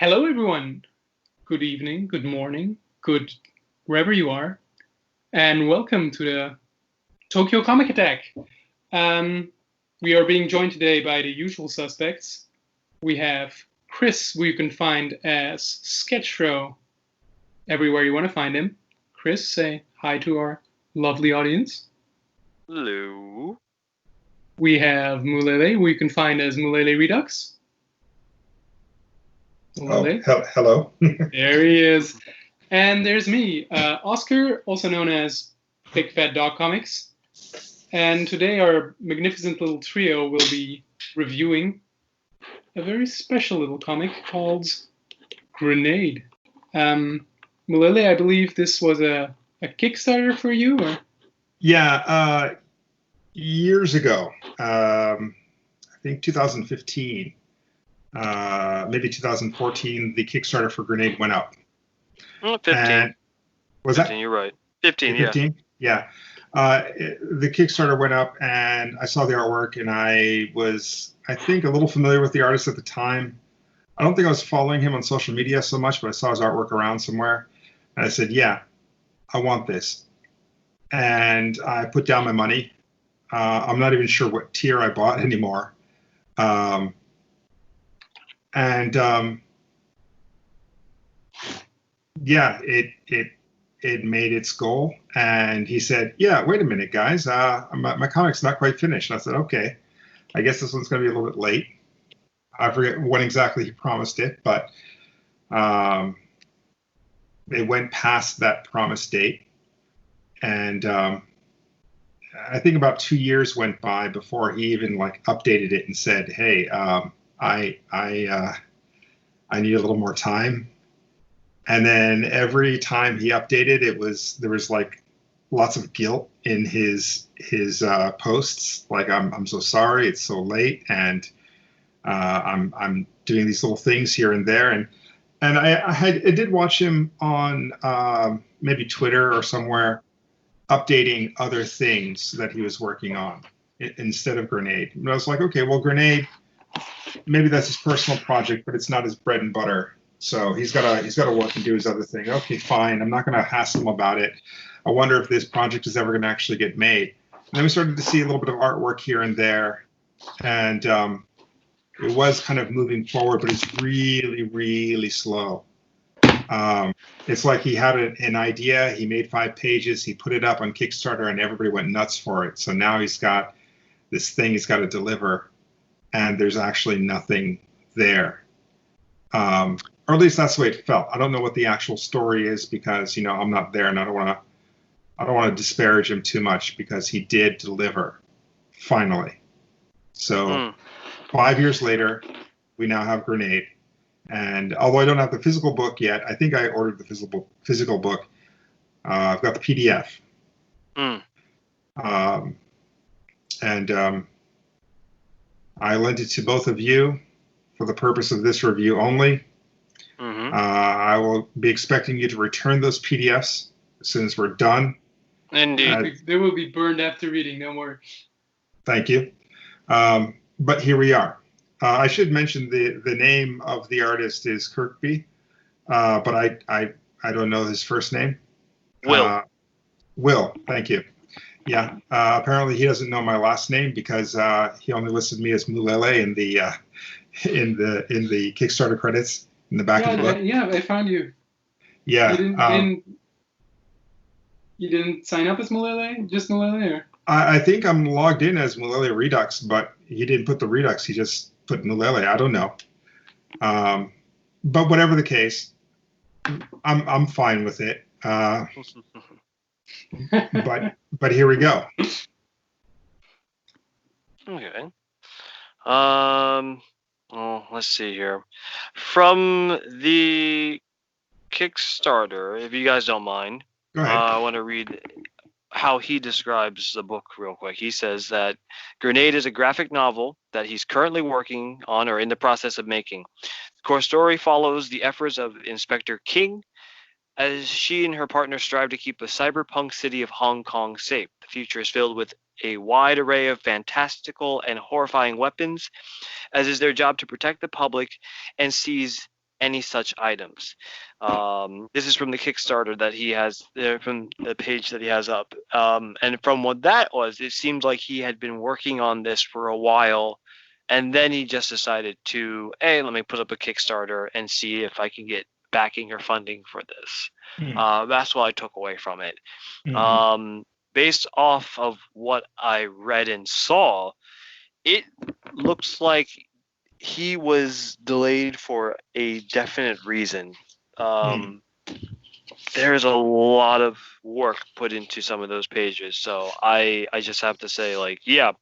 Hello, everyone. Good evening, good morning, good wherever you are, and welcome to the Tokyo Comic Attack. We are being joined today by the usual suspects. We have Chris, who you can find as Sketchro everywhere you want to find him. Chris, say hi to our lovely audience. Hello. We have Mulele, who you can find as Mulele Redux. Mulele. Oh, hello. There he is. And there's me, Oscar, also known as Big Fat Dog Comics. And today our magnificent little trio will be reviewing a very special little comic called Grenade. Mulele, I believe this was a Kickstarter for you? Or? Yeah, years ago, I think 2015, maybe 2014, the Kickstarter for Grenade went up. 15. And was 15, that? You're right. 15, 15? Yeah. The Kickstarter went up, and I saw the artwork, and I was, I think, a little familiar with the artist at the time. I don't think I was following him on social media so much, but I saw his artwork around somewhere. And I said, yeah, I want this. And I put down my money. I'm not even sure what tier I bought anymore. Yeah, it made its goal. And he said, yeah, wait a minute, guys. My comic's not quite finished. And I said, okay, I guess this one's going to be a little bit late. I forget when exactly he promised it, but it went past that promised date. And I think about 2 years went by before he even updated it and said, hey, I need a little more time. And then every time he updated, there was lots of guilt in his posts. Like, I'm so sorry, it's so late, and I'm doing these little things here and there. And I did watch him on maybe Twitter or somewhere updating other things that he was working on instead of Grenade. And I was like, okay, well, Grenade, maybe that's his personal project, but it's not his bread and butter. So he's got to work and do his other thing. Okay, fine. I'm not going to hassle him about it. I wonder if this project is ever going to actually get made. And then we started to see a little bit of artwork here and there, and it was kind of moving forward, but it's really, really slow. It's like he had an idea. He made 5 pages. He put it up on Kickstarter, and everybody went nuts for it. So now he's got this thing he's got to deliver, and there's actually nothing there. Or at least that's the way it felt. I don't know what the actual story is because, I'm not there, and I don't want to disparage him too much because he did deliver finally. So 5 years later, we now have Grenade. And although I don't have the physical book yet, I think I ordered the physical book. I've got the PDF. I lent it to both of you for the purpose of this review only. I will be expecting you to return those PDFs as soon as we're done. Indeed. They will be burned after reading, don't worry. Thank you. But here we are. I should mention the name of the artist is Kirkby, but I don't know his first name. Will. Will, thank you. Yeah, apparently he doesn't know my last name because he only listed me as Mulele in the Kickstarter credits in the back of the book. Yeah, I found you. Yeah. You didn't sign up as Mulele? Just Mulele? Or? I think I'm logged in as Mulele Redux, but he didn't put the Redux. He just put Mulele. I don't know. But whatever the case, I'm fine with it. But here we go. Okay. Well, let's see here. From the Kickstarter, if you guys don't mind, go ahead. I want to read how he describes the book real quick. He says that Grenade is a graphic novel that he's currently working on or in the process of making. The core story follows the efforts of Inspector King as she and her partner strive to keep the cyberpunk city of Hong Kong safe. The future is filled with a wide array of fantastical and horrifying weapons, as is their job to protect the public and seize any such items. This is from the Kickstarter that he has there, from the page that he has up. And from what that was, it seems like he had been working on this for a while, and then he just decided to, hey, let me put up a Kickstarter and see if I can get backing or funding for this. That's what I took away from it. Based off of what I read and saw, it looks like he was delayed for a definite reason. There's a lot of work put into some of those pages, so I just have to say, like, yeah,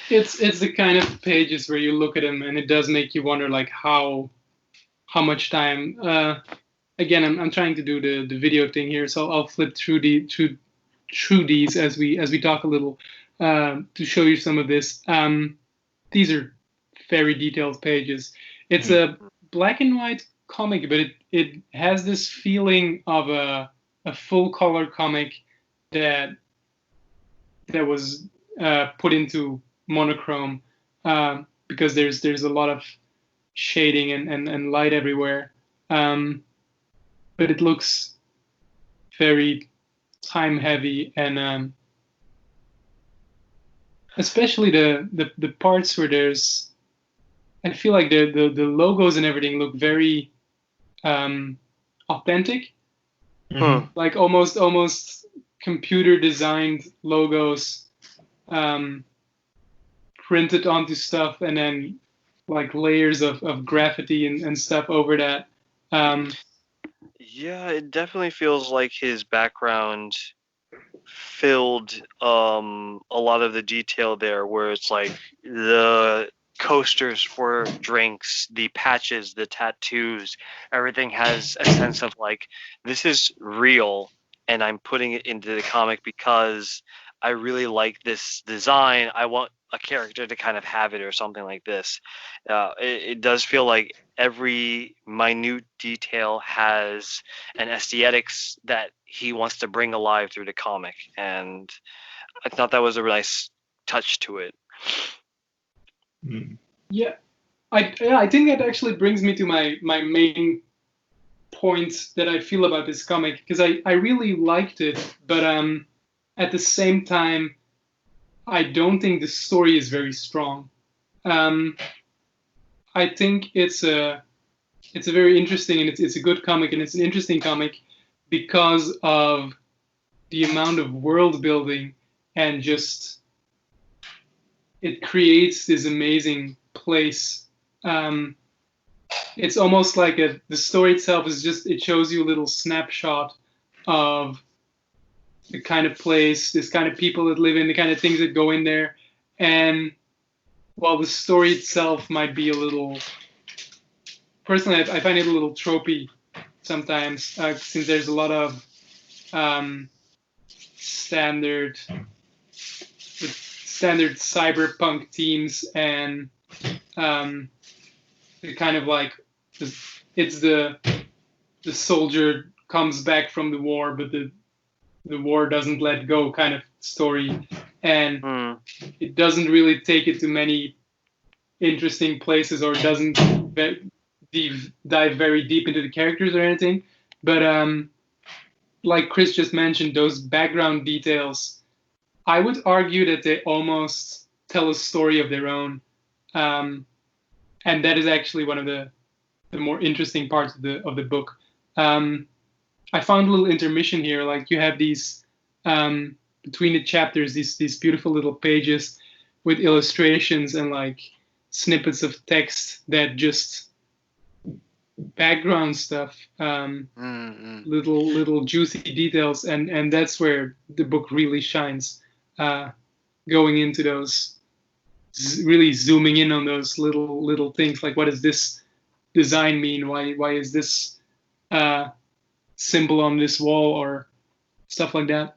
it's the kind of pages where you look at them and it does make you wonder, like, how much time. Again, I'm trying to do the video thing here, so I'll flip through these as we talk a little, to show you some of this. These are very detailed pages. It's a black and white comic, but it has this feeling of a full color comic that was put into monochrome, because there's a lot of shading and light everywhere. But it looks very time heavy, and especially the parts where there's, I feel like the logos and everything look very authentic, like almost computer designed logos, printed onto stuff, and then like layers of graffiti and stuff over that. Yeah, it definitely feels like his background filled a lot of the detail there, where it's like the coasters for drinks, the patches, the tattoos, everything has a sense of like, this is real, and I'm putting it into the comic because I really like this design. I want a character to kind of have it or something like this. It does feel like every minute detail has an aesthetics that he wants to bring alive through the comic, and I thought that was a nice touch to it. Yeah, I think that actually brings me to my main point that I feel about this comic, because I really liked it, but at the same time, I don't think the story is very strong. I think it's a very interesting, and it's a good comic, and it's an interesting comic because of the amount of world building, and just it creates this amazing place. It's almost like the story itself is just, it shows you a little snapshot of the kind of place, this kind of people that live in, the kind of things that go in there. And while the story itself might be a little, personally, I find it a little tropey sometimes, since there's a lot of standard cyberpunk themes, and the kind of like, it's the soldier comes back from the war, but the war doesn't let go kind of story, and it doesn't really take it to many interesting places, or doesn't dive very deep into the characters or anything. But like Chris just mentioned, those background details, I would argue that they almost tell a story of their own, and that is actually one of the more interesting parts of the book. I found a little intermission here. Like, you have these between the chapters, these beautiful little pages with illustrations and like snippets of text that just background stuff, little juicy details, and that's where the book really shines. Going into those, really zooming in on those little things, like, what does this design mean? Why is this symbol on this wall, or stuff like that?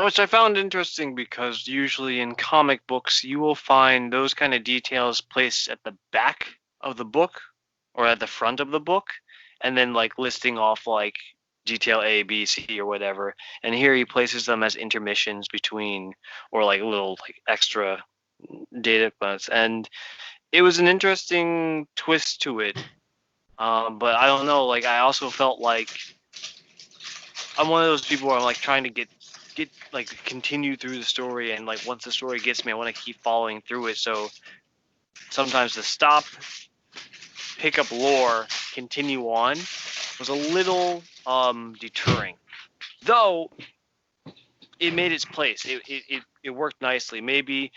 Which I found interesting, because usually in comic books you will find those kind of details placed at the back of the book or at the front of the book, and then like listing off like detail A, B, C, or whatever. And here he places them as intermissions between, or like little like extra data points. And it was an interesting twist to it, But I don't know. Like I also felt like I'm one of those people where I'm like trying to get like continue through the story, and like once the story gets me, I want to keep following through it. So sometimes to stop, pick up lore, continue on was a little deterring. Though it made its place. It worked nicely. Maybe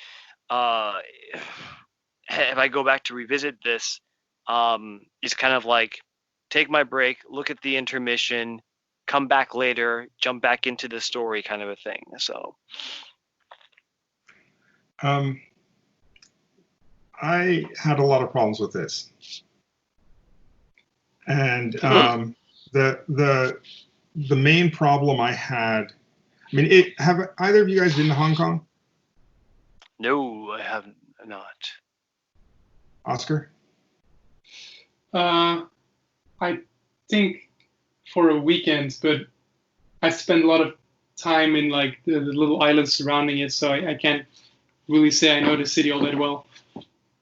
if I go back to revisit this, it's kind of like take my break, look at the intermission, come back later, jump back into the story kind of a thing. So I had a lot of problems with this, and the main problem I had. I mean, have either of you guys been to Hong Kong? no, I have not. Oscar? I think for a weekend, but I spend a lot of time in like the little islands surrounding it, so I can't really say I know the city all that well.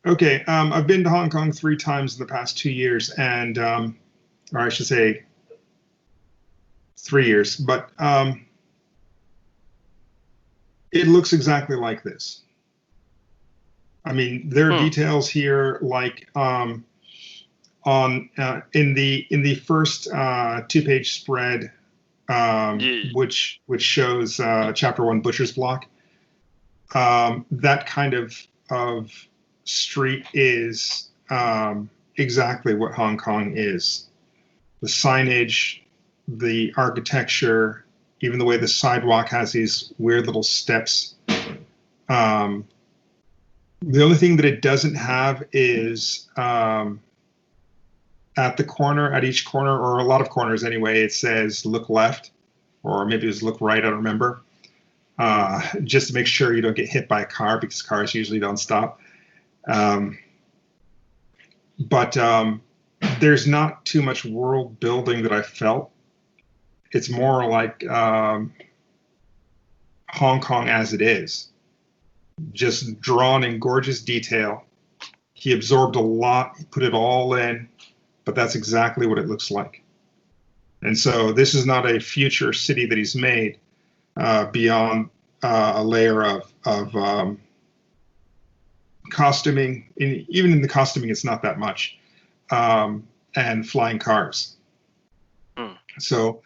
Okay, I've been to Hong Kong 3 times in the past 2 years, and or I should say 3 years, but it looks exactly like this. I mean, there are details here, like in the first 2-page spread, which shows chapter 1 Butcher's Block. That kind of street is exactly what Hong Kong is. The signage, the architecture, even the way the sidewalk has these weird little steps. The only thing that it doesn't have is at each corner, or a lot of corners anyway, it says look left, or maybe it was look right, I don't remember. Just to make sure you don't get hit by a car, because cars usually don't stop. But there's not too much world building that I felt. It's more like Hong Kong as it is, just drawn in gorgeous detail. He absorbed a lot, he put it all in, but that's exactly what it looks like. And so this is not a future city that he's made beyond a layer of costuming. Even in the costuming, it's not that much, and flying cars. So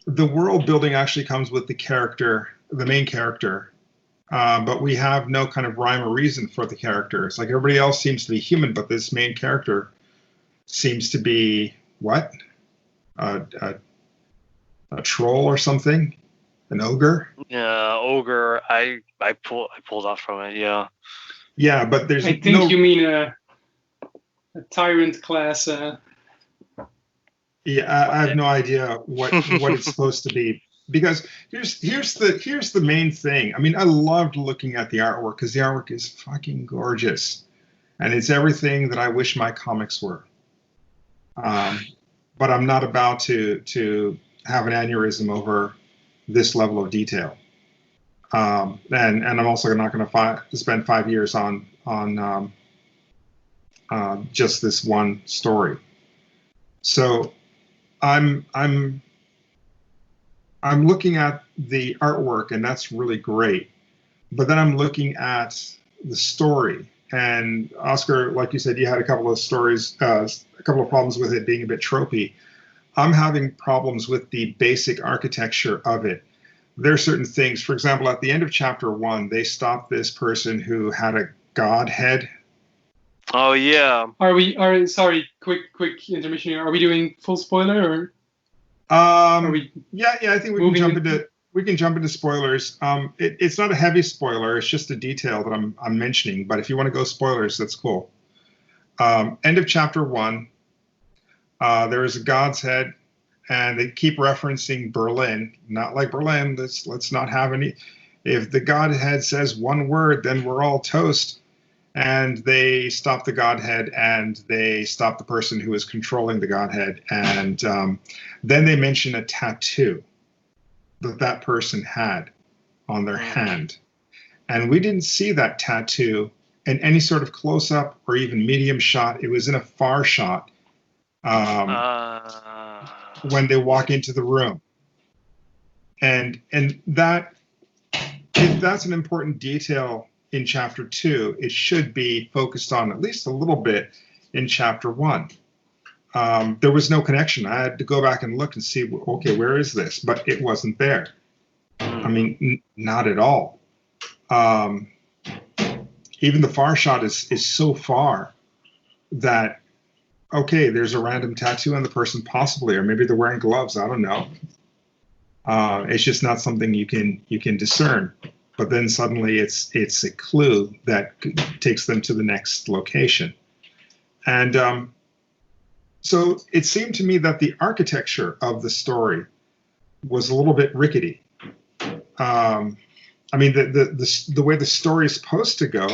the world building actually comes with the main character, but we have no kind of rhyme or reason for the characters. Like everybody else seems to be human, but this main character seems to be what? A troll or something? An ogre? Yeah, ogre. I pulled off from it. Yeah. Yeah, but there's. I think you mean a tyrant class. Yeah, I have no idea what it's supposed to be, because here's the main thing. I mean, I loved looking at the artwork because the artwork is fucking gorgeous, and it's everything that I wish my comics were. But I'm not about to have an aneurysm over this level of detail, and I'm also not going to spend 5 years on just this one story. So I'm looking at the artwork, and that's really great. But then I'm looking at the story. And Oscar, like you said, you had a couple of problems with it being a bit tropey. I'm having problems with the basic architecture of it. There are certain things, for example, at the end of chapter 1, they stopped this person who had a god head. Oh yeah. Sorry, quick intermission here. Are we doing full spoiler or? Yeah, I think we can jump into spoilers. It's not a heavy spoiler. It's just a detail that I'm mentioning. But if you want to go spoilers, that's cool. End of chapter 1. There is a god's head, and they keep referencing Berlin. Not like Berlin. Let's not have any. If the godhead says one word, then we're all toast. And they stop the godhead, and they stop the person who is controlling the godhead. And then they mention a tattoo that person had on their hand. And we didn't see that tattoo in any sort of close up or even medium shot. It was in a far shot when they walk into the room, and that, if that's an important detail in chapter 2, it should be focused on at least a little bit in chapter 1. There was no connection. I had to go back and look and see, okay, where is this? But it wasn't there. I mean, not at all. Even the far shot is so far that, okay, there's a random tattoo on the person possibly, or maybe they're wearing gloves. I don't know. It's just not something you can discern. But then suddenly it's a clue that takes them to the next location. And so it seemed to me that the architecture of the story was a little bit rickety. I mean, the way the story is supposed to go,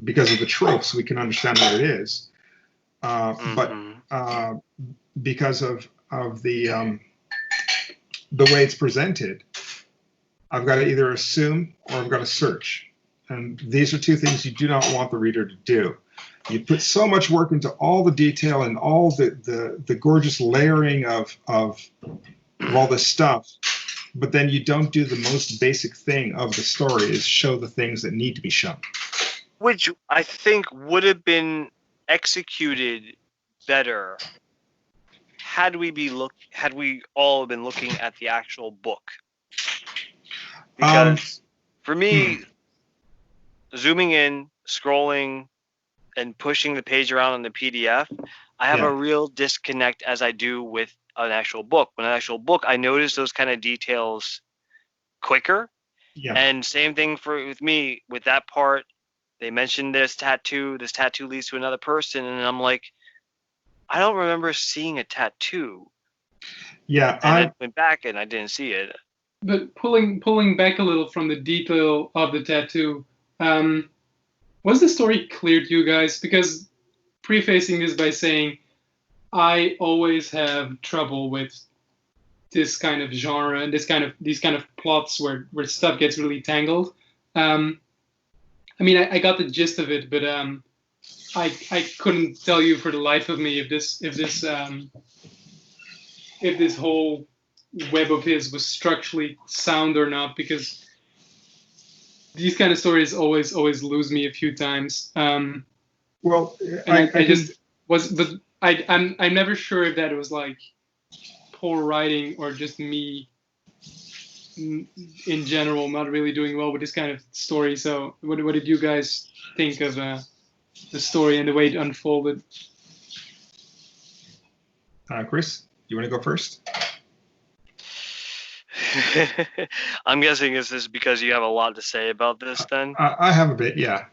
because of the tropes, we can understand what it is. But because of the way it's presented, I've got to either assume or I've got to search. And these are two things you do not want the reader to do. You put so much work into all the detail and all the gorgeous layering of all this stuff, but then you don't do the most basic thing of the story, is show the things that need to be shown. Which I think would have been executed better had we all been looking at the actual book. Because for me, zooming in, scrolling, and pushing the page around on the PDF, I have a real disconnect as I do with an actual book. When an actual book, I notice those kind of details quicker. Yeah. And same thing with me with that part. They mentioned this tattoo leads to another person, and I'm like, I don't remember seeing a tattoo. Yeah, and I went back and I didn't see it. But pulling back a little from the detail of the tattoo, was the story clear to you guys? Because prefacing this by saying, I always have trouble with this kind of genre and these kind of plots where stuff gets really tangled. I mean, I got the gist of it, but I couldn't tell you for the life of me if this whole web of his was structurally sound or not, because these kind of stories always lose me a few times. Well, I'm never sure if that was like poor writing or just me in general not really doing well with this kind of story. So what did you guys think of the story and the way it unfolded? Chris, you want to go first? I'm guessing is this because you have a lot to say about this then? I have a bit, yeah.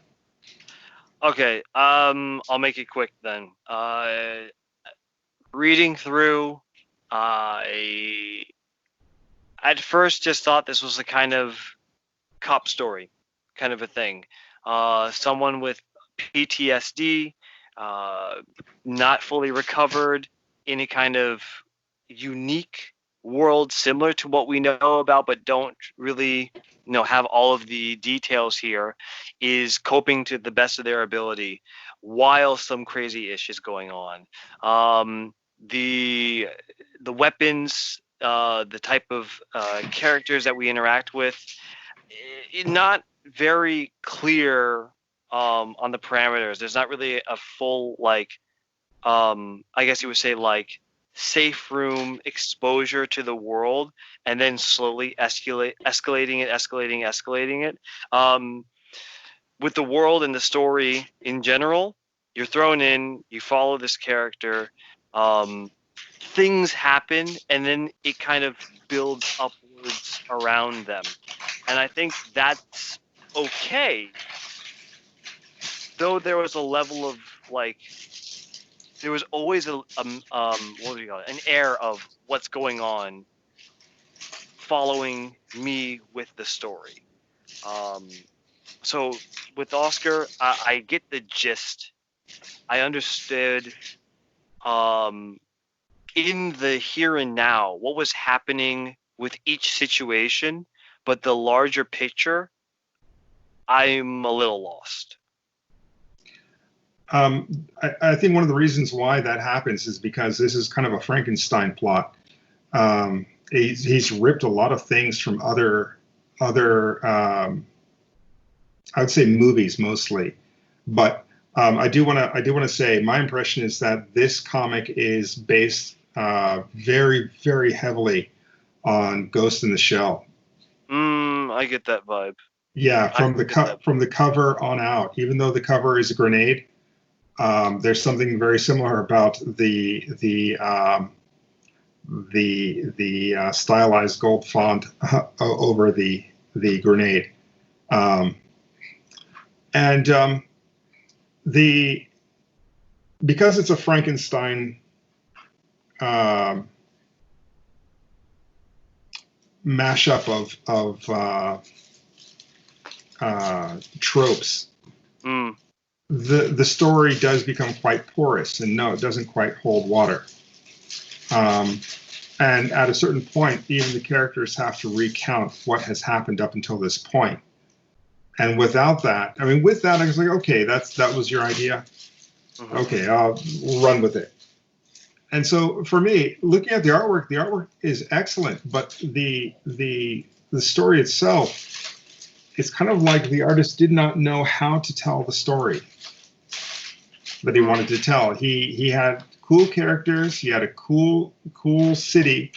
Okay, I'll make it quick then. Reading through, I at first just thought this was a kind of cop story, kind of a thing. Someone with PTSD, not fully recovered, in a kind of unique world similar to what we know about but don't really have all of the details here, is coping to the best of their ability while some crazy ish is going on. The weapons, the type of characters that we interact with, not very clear on the parameters. There's not really a full I guess you would say safe room exposure to the world, and then slowly escalating it. With the world and the story in general, you're thrown in, you follow this character, things happen, and then it kind of builds upwards around them. And I think that's okay. Though there was a level of there was always an air of what's going on following me with the story. So with Oscar, I get the gist. I understood in the here and now what was happening with each situation, but the larger picture, I'm a little lost. I think one of the reasons why that happens is because this is kind of a Frankenstein plot. He's ripped a lot of things from other I would say movies mostly, but I do want to say my impression is that this comic is based very, very heavily on Ghost in the Shell. I get that vibe. Yeah, from the cover on out. Even though the cover is a grenade, there's something very similar about the stylized gold font over the grenade, and because it's a Frankenstein mashup of tropes. The story does become quite porous, and no, it doesn't quite hold water. And at a certain point, even the characters have to recount what has happened up until this point. And without that, I mean, with that, I was like, okay, that was your idea. Mm-hmm. Okay, we'll run with it. And so for me, looking at the artwork is excellent, but the story itself, it's kind of like the artist did not know how to tell the story that he wanted to tell. He had cool characters, he had a cool city,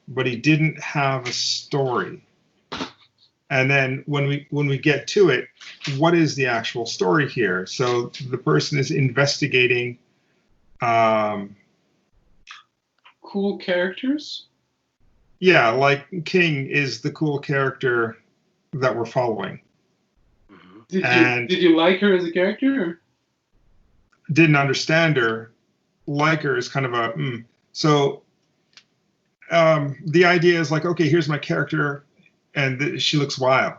but he didn't have a story. And then when we get to it, what is the actual story here? So the person is investigating cool characters? Yeah, like King is the cool character that we're following. Did you like her as a character? Or? Didn't understand her. Like her is kind of a So the idea is like, okay, here's my character, and she looks wild.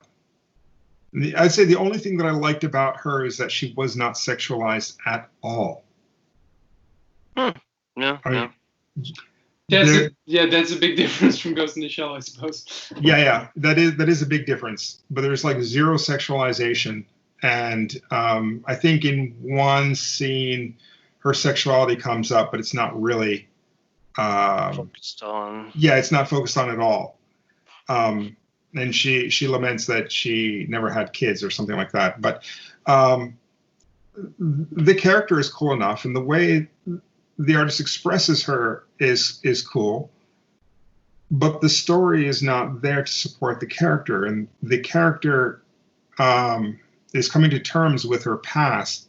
I'd say the only thing that I liked about her is that she was not sexualized at all. No. That's a big difference from Ghost in the Shell, I suppose. Yeah, that is a big difference. But there's like zero sexualization, and I think in one scene her sexuality comes up, but it's not really focused on. Yeah, it's not focused on at all. And she laments that she never had kids or something like that. But the character is cool enough, and the way the artist expresses her is cool, but the story is not there to support the character, and the character is coming to terms with her past.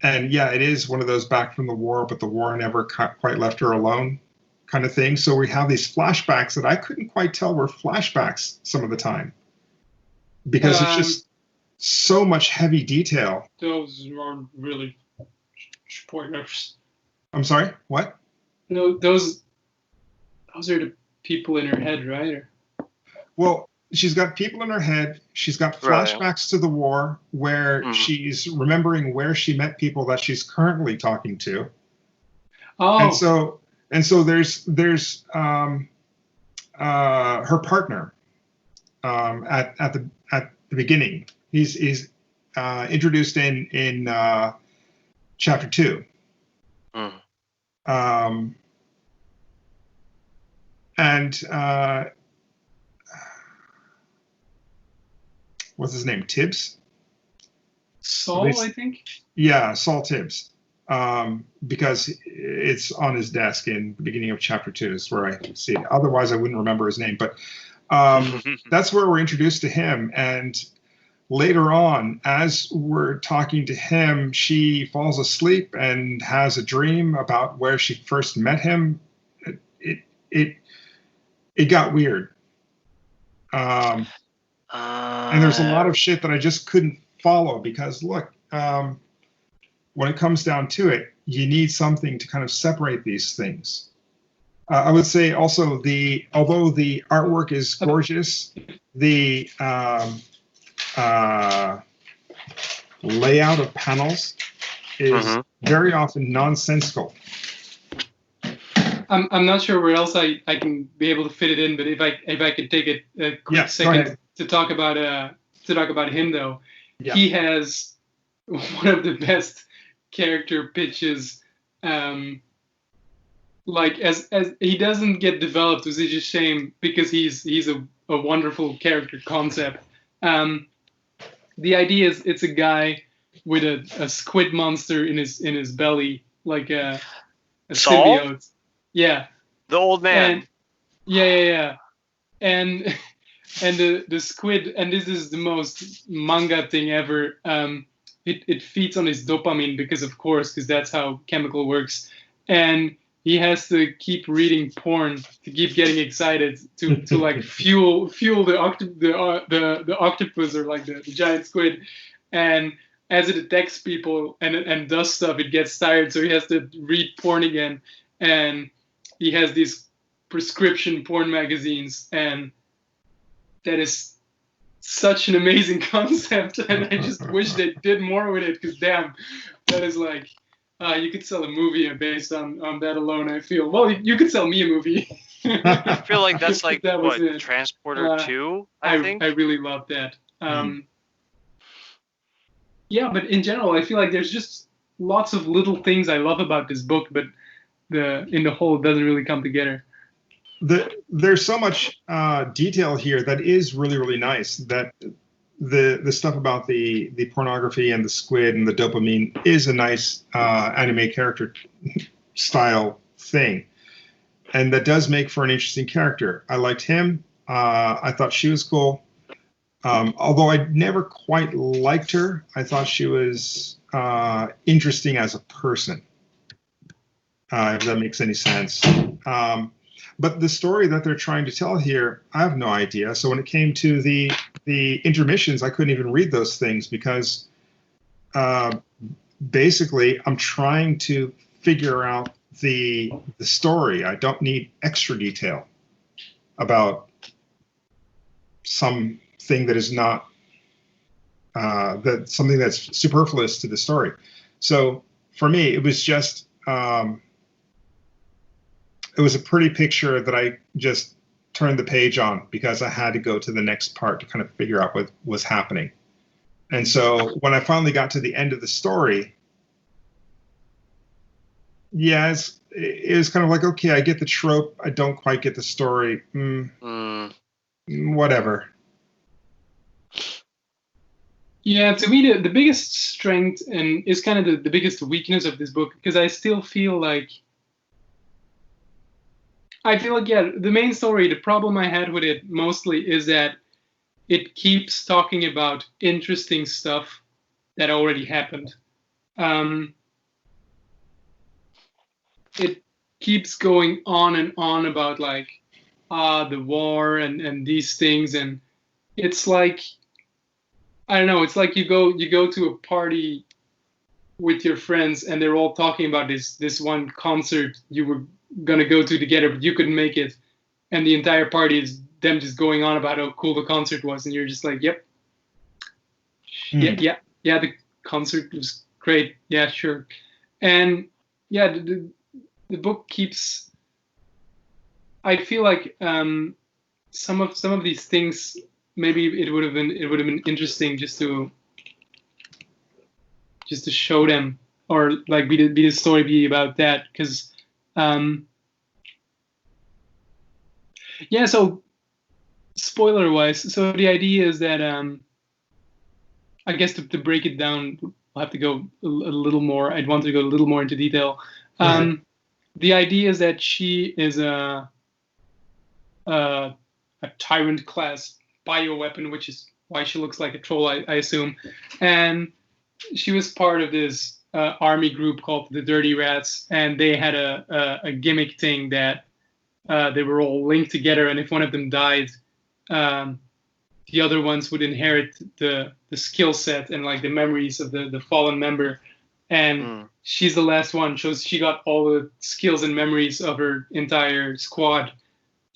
And yeah, it is one of those back from the war, but the war never quite left her alone kind of thing. So we have these flashbacks that I couldn't quite tell were flashbacks some of the time, because it's just so much heavy detail. Those are really spoilers. I'm sorry, what? No, those are the people in her head, right? Well, she's got people in her head. She's got flashbacks to the war where she's remembering where she met people that she's currently talking to. Oh. And so there's her partner at the beginning. He's introduced in chapter 2. And what's his name? Tibbs? Saul, I think. Yeah, Saul Tibbs. Because it's on his desk in the beginning of chapter 2 is where I see it. Otherwise, I wouldn't remember his name. But that's where we're introduced to him. And later on, as we're talking to him, she falls asleep and has a dream about where she first met him. It got weird. And there's a lot of shit that I just couldn't follow because, look, when it comes down to it, you need something to kind of separate these things. I would say also although the artwork is gorgeous, the layout of panels is very often nonsensical. I'm not sure where else I can be able to fit it in, but if I could take a quick second to talk about him though, he has one of the best character pitches. Like as he doesn't get developed, which is a shame because he's a wonderful character concept. The idea is it's a guy with a squid monster in his belly, like a Saul? symbiote. Yeah. The old man. And yeah. And the squid, and this is the most manga thing ever. It feeds on his dopamine because that's how chemical works, and he has to keep reading porn to keep getting excited to like fuel the octopus, or like the giant squid, and as it attacks people and does stuff, it gets tired, so he has to read porn again, and he has these prescription porn magazines, and that is such an amazing concept, and I just wish they did more with it, because damn, that is like, you could sell a movie based on that alone, I feel. Well, you could sell me a movie. I feel like that's like, that what, it. Transporter 2, I think? I really love that. Yeah, but in general, I feel like there's just lots of little things I love about this book, but in the whole, it doesn't really come together. There's so much detail here that is really, really nice. That the stuff about the pornography and the squid and the dopamine is a nice anime character style thing, and that does make for an interesting character. I liked him. I thought she was cool. Although I never quite liked her, I thought she was interesting as a person, if that makes any sense. But the story that they're trying to tell here, I have no idea. So when it came to the intermissions, I couldn't even read those things because basically I'm trying to figure out the story. I don't need extra detail about something that is not something that's superfluous to the story. So for me, it was just it was a pretty picture that I just turned the page on because I had to go to the next part to kind of figure out what was happening. And so when I finally got to the end of the story, yeah, it was kind of like, okay, I get the trope. I don't quite get the story. Whatever. Yeah, to me, the biggest strength and is kind of the biggest weakness of this book, because I still feel like, yeah, the main story, the problem I had with it mostly is that it keeps talking about interesting stuff that already happened. It keeps going on and on about like, the war and these things, and it's like, I don't know, it's like you go to a party with your friends and they're all talking about this one concert you were gonna go to together, but you couldn't make it, and the entire party is them just going on about how cool the concert was, and you're just like, yep, yeah, the concert was great, yeah, sure. And yeah, the book keeps, I feel like some of these things, maybe it would have been interesting just to show them, or like be the story be about that, because yeah, so spoiler wise, so the idea is that I guess to break it down, I'll have to go a little more. I'd want to go a little more into detail. The idea is that she is a tyrant class bioweapon, which is why she looks like a troll, I assume. And she was part of this army group called the Dirty Rats, and they had a gimmick thing that they were all linked together, and if one of them died, the other ones would inherit the skill set and like the memories of the fallen member. And she's the last one, so she got all the skills and memories of her entire squad,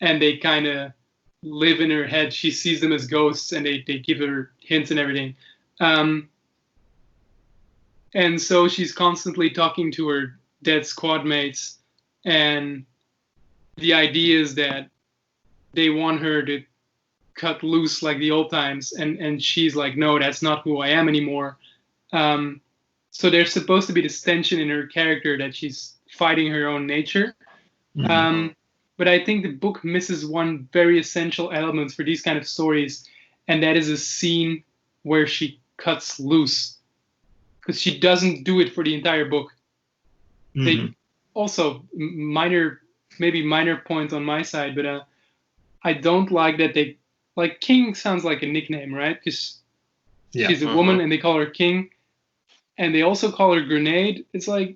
and they kind of live in her head. She sees them as ghosts, and they give her hints and everything. And so she's constantly talking to her dead squad mates, and the idea is that they want her to cut loose like the old times, and she's like, no, that's not who I am anymore. So there's supposed to be this tension in her character that she's fighting her own nature. But I think the book misses one very essential element for these kind of stories, and that is a scene where she cuts loose. Because she doesn't do it for the entire book. They also maybe minor point on my side, but I don't like that they like King sounds like a nickname, right? Because she's a woman and they call her King, and they also call her Grenade. It's like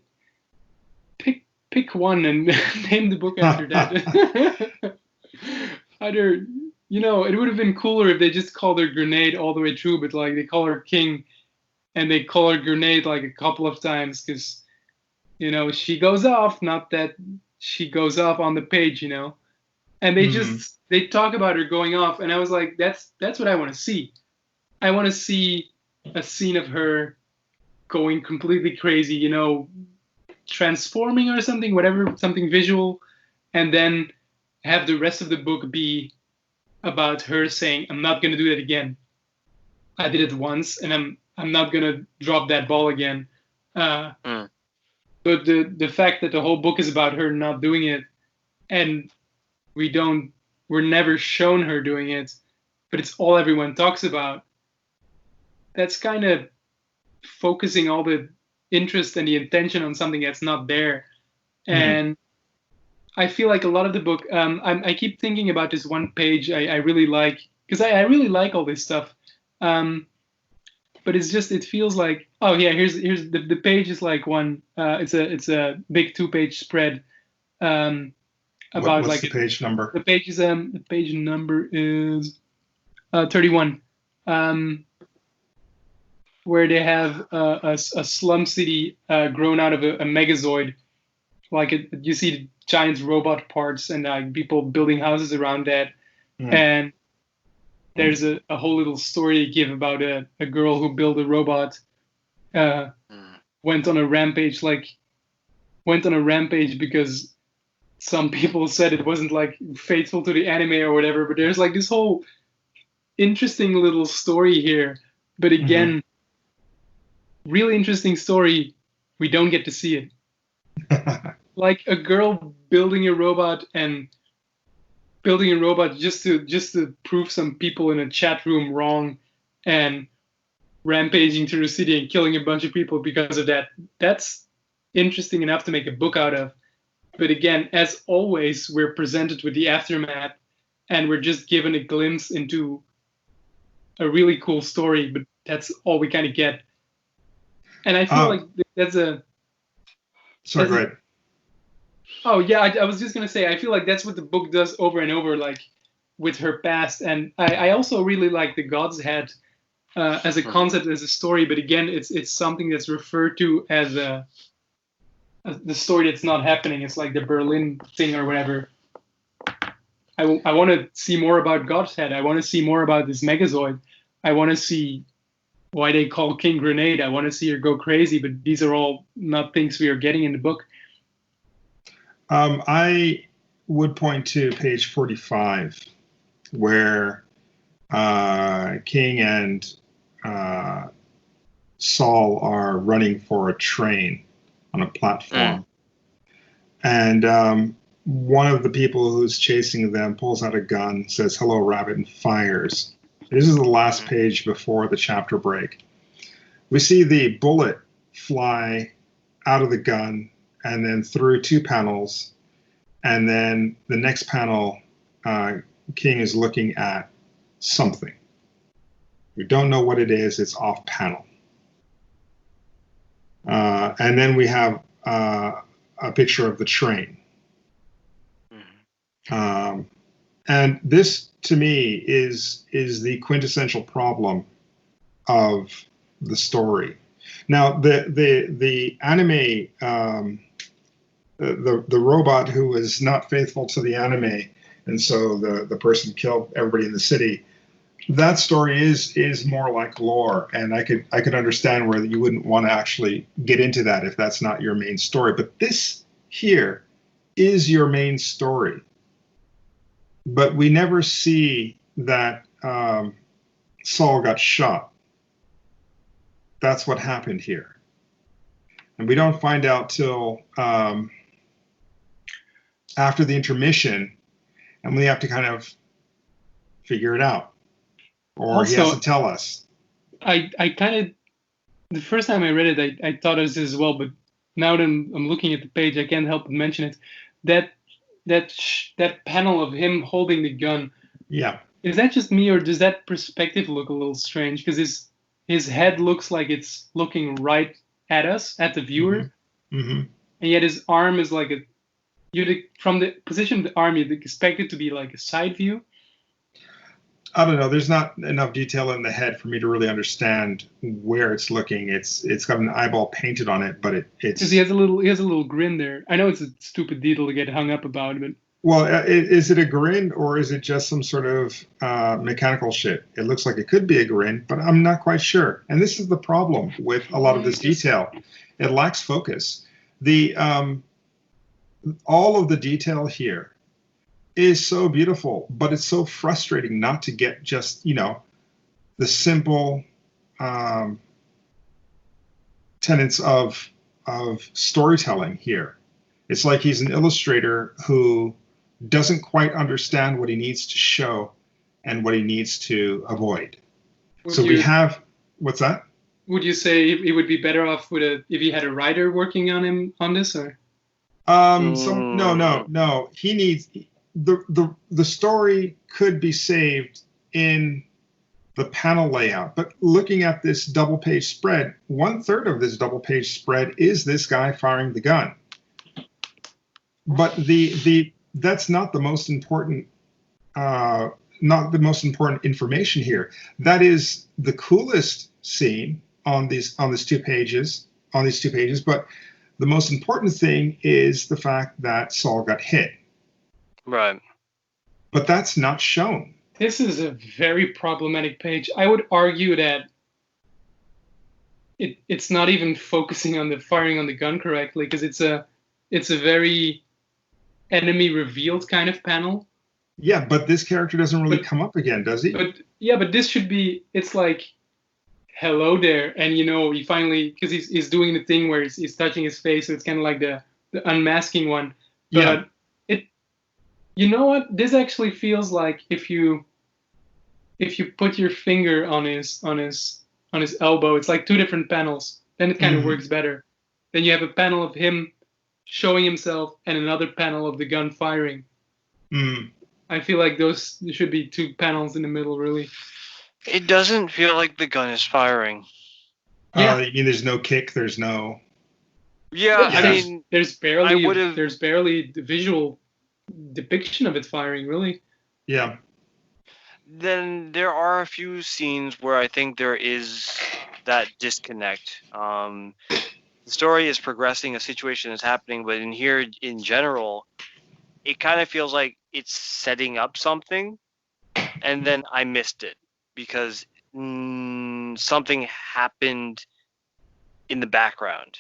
pick one and name the book after that. Either it would have been cooler if they just called her Grenade all the way through, but like they call her King and they call her Grenade like a couple of times because she goes off, not that she goes off on the page, and they talk about her going off, and I was like, that's what I want to see. I want to see a scene of her going completely crazy, transforming or something, whatever, something visual, and then have the rest of the book be about her saying, I'm not going to do that again. I did it once, and I'm not going to drop that ball again. But the fact that the whole book is about her not doing it, and we're never shown her doing it, but it's all everyone talks about, that's kind of focusing all the interest and the intention on something that's not there. And I feel like a lot of the book, I keep thinking about this one page I really like, because I really like all this stuff. But it feels like, oh yeah, here's the page is like one, it's a big 2-page spread about what's like the page number? The page number is 31. Where they have a slum city grown out of a megazoid. You see the giant robot parts and people building houses around that. And there's a whole little story they give about a girl who built a robot, went on a rampage because some people said it wasn't like faithful to the anime or whatever. But there's like this whole interesting little story here. But again, really interesting story. We don't get to see it. Like a girl building a robot just to prove some people in a chat room wrong and rampaging through the city and killing a bunch of people because of that. That's interesting enough to make a book out of. But again, as always, we're presented with the aftermath and we're just given a glimpse into a really cool story, but that's all we kind of get. And I feel like that's a... Sorry, go ahead. Oh, yeah, I was just going to say, I feel like that's what the book does over and over, like, with her past. And I also really like the God's Head as a concept, as a story. But again, it's something that's referred to as the story that's not happening. It's like the Berlin thing or whatever. I want to see more about God's Head. I want to see more about this Megazoid. I want to see why they call King Grenade. I want to see her go crazy, but these are all not things we are getting in the book. I would point to page 45, where King and Saul are running for a train on a platform. And one of the people who's chasing them pulls out a gun, says, "Hello, Rabbit," and fires. This is the last page before the chapter break. We see the bullet fly out of the gun and then through 2 panels. And then the next panel, King is looking at something. We don't know what it is. It's off panel. And then we have a picture of the train. And this, to me, is the quintessential problem of the story. Now, the anime, the robot who was not faithful to the anime, and so the person killed everybody in the city. That story is more like lore, and I could understand where you wouldn't want to actually get into that if that's not your main story. But this here is your main story. But we never see that Saul got shot. that's what happened here. And we don't find out till after the intermission, and we have to kind of figure it out. Or Also, he has to tell us. I kind of, the first time I read it, I thought of this as well, but now that I'm looking at the page, I can't help but mention it. That panel of him holding the gun. Yeah. Is that just me, or does that perspective look a little strange? Because his head looks like it's looking right at us, at the viewer, and yet his arm is like from the position of the arm, you'd expect it to be like a side view. I don't know. There's not enough detail in the head for me to really understand where it's looking. It's got an eyeball painted on it, but it's because he has a little grin there. I know it's a stupid detail to get hung up about, but well, is it a grin or is it just some sort of mechanical shit? It looks like it could be a grin, but I'm not quite sure. And this is the problem with a lot of this detail. It lacks focus. The all of the detail here is so beautiful, but it's so frustrating not to get just, the simple tenets of storytelling here. It's like he's an illustrator who doesn't quite understand what he needs to show and what he needs to avoid. What's that? Would you say he would be better off if he had a writer working on him on this, or? So no. He needs the story could be saved in the panel layout, but looking at this double page spread, 1/3 of this double page spread is this guy firing the gun. But that's not the most important information here. That is the coolest scene on these two pages, but the most important thing is the fact that Saul got hit. Right. But that's not shown. This is a very problematic page. I would argue that it's not even focusing on the firing on the gun correctly, because it's a very enemy revealed kind of panel. Yeah, but this character doesn't really come up again, does he? But this should be, it's like, hello there, and he finally, because he's doing the thing where he's touching his face, so it's kind of like the unmasking one. But you know what? This actually feels like if you put your finger on his elbow, it's like two different panels. Then it kind of works better. Then you have a panel of him showing himself and another panel of the gun firing. I feel like there should be two panels in the middle, really. It doesn't feel like the gun is firing. Yeah. You mean there's no kick? There's no. Yeah, I mean, there's barely the visual depiction of it firing, really. Yeah. Then there are a few scenes where I think there is that disconnect. The story is progressing, a situation is happening, but in here, in general, it kind of feels like it's setting up something, and then I missed it because something happened in the background.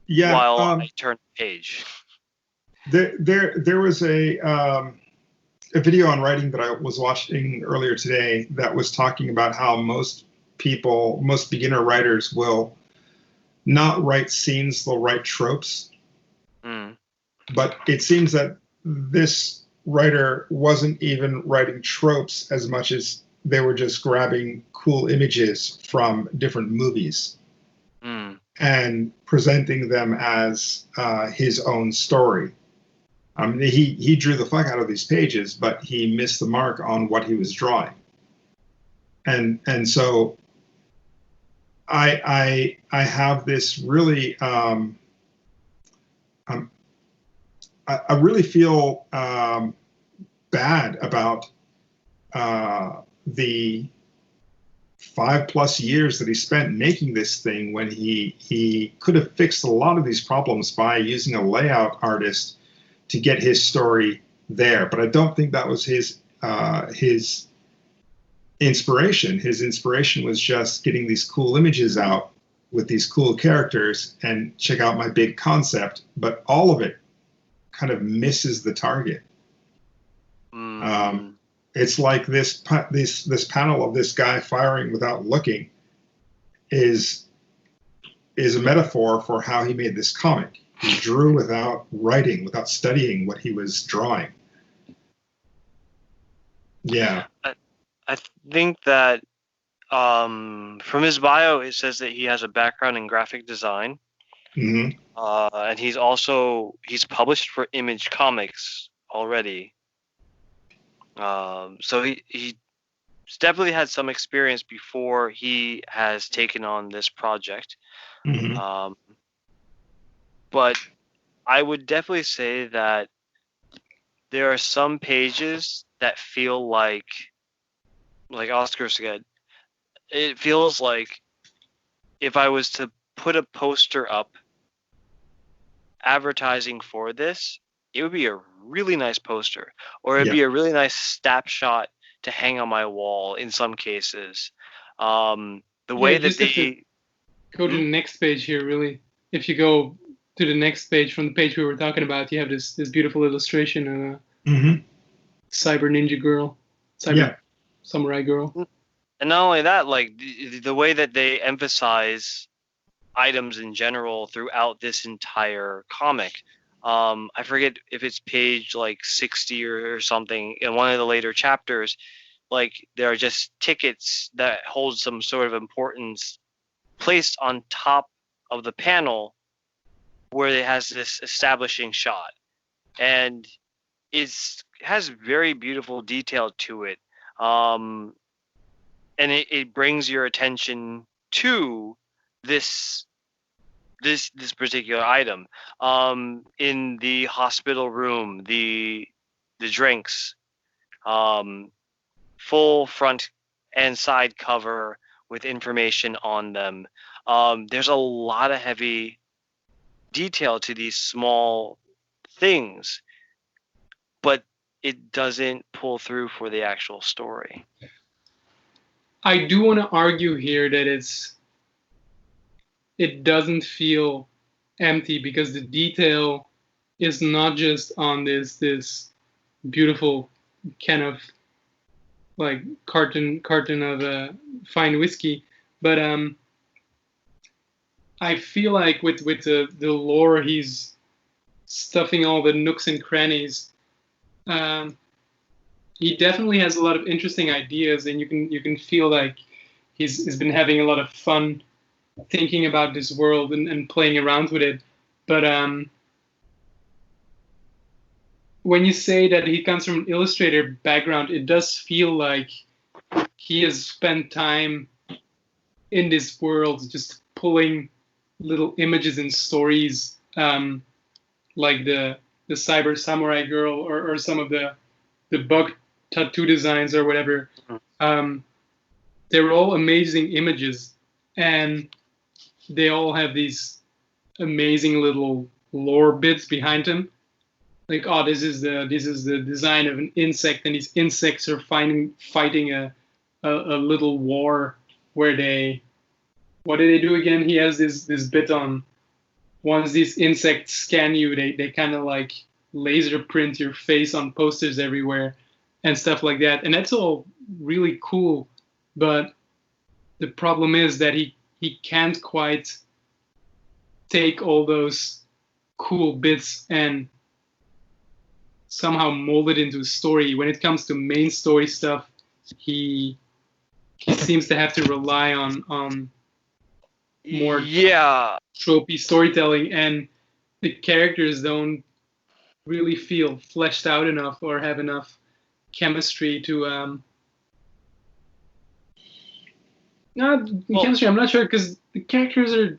Yeah. While I turned the page. There was a video on writing that I was watching earlier today that was talking about how most beginner writers will not write scenes, they'll write tropes. But it seems that this writer wasn't even writing tropes as much as they were just grabbing cool images from different movies and presenting them as his own story. He drew the fuck out of these pages, but he missed the mark on what he was drawing. And so I have this really I really feel bad about the 5+ years that he spent making this thing when he could have fixed a lot of these problems by using a layout artist to get his story there. But I don't think that was his inspiration. His inspiration was just getting these cool images out with these cool characters and check out my big concept. But all of it kind of misses the target. It's like this panel of this guy firing without looking. is a metaphor for how he made this comic. He drew without writing, without studying what he was drawing. Yeah. I think that from his bio, it says that he has a background in graphic design. Mm-hmm. And he's published for Image Comics already. So he's definitely had some experience before he has taken on this project. Mm-hmm. But I would definitely say that there are some pages that feel like Oscar said, it feels like if I was to put a poster up advertising for this, it would be a really nice poster, or it'd be a really nice snapshot to hang on my wall in some cases. The way that they go to the next page here, really. If you go to the next page from the page we were talking about, you have this beautiful illustration of a cyber ninja girl, samurai girl. And not only that, like the way that they emphasize items in general throughout this entire comic. I forget if it's page like 60 or something in one of the later chapters. Like there are just tickets that hold some sort of importance placed on top of the panel where it has this establishing shot, and it has very beautiful detail to it. And it brings your attention to this particular item. In the hospital room, the drinks, full front and side cover with information on them. There's a lot of heavy detail to these small things, but it doesn't pull through for the actual story. I do want to argue here that it doesn't feel empty because the detail is not just on this beautiful kind of like carton of fine whiskey, but I feel like with the lore, he's stuffing all the nooks and crannies. He definitely has a lot of interesting ideas, and you can feel like he's been having a lot of fun thinking about this world and playing around with it. But when you say that he comes from an illustrator background, it does feel like he has spent time in this world just pulling little images and stories, like the cyber samurai girl or some of the bug tattoo designs or whatever. They were all amazing images, and they all have these amazing little lore bits behind them. Like, oh, this is the design of an insect, and these insects are fighting a little war where what do they do again? He has this bit on once these insects scan you, they kind of like laser print your face on posters everywhere and stuff like that. And that's all really cool, but the problem is that he can't quite take all those cool bits and somehow mold it into a story. When it comes to main story stuff, he seems to have to rely on more tropey storytelling, and the characters don't really feel fleshed out enough or have enough chemistry to chemistry. I'm not sure, because the characters are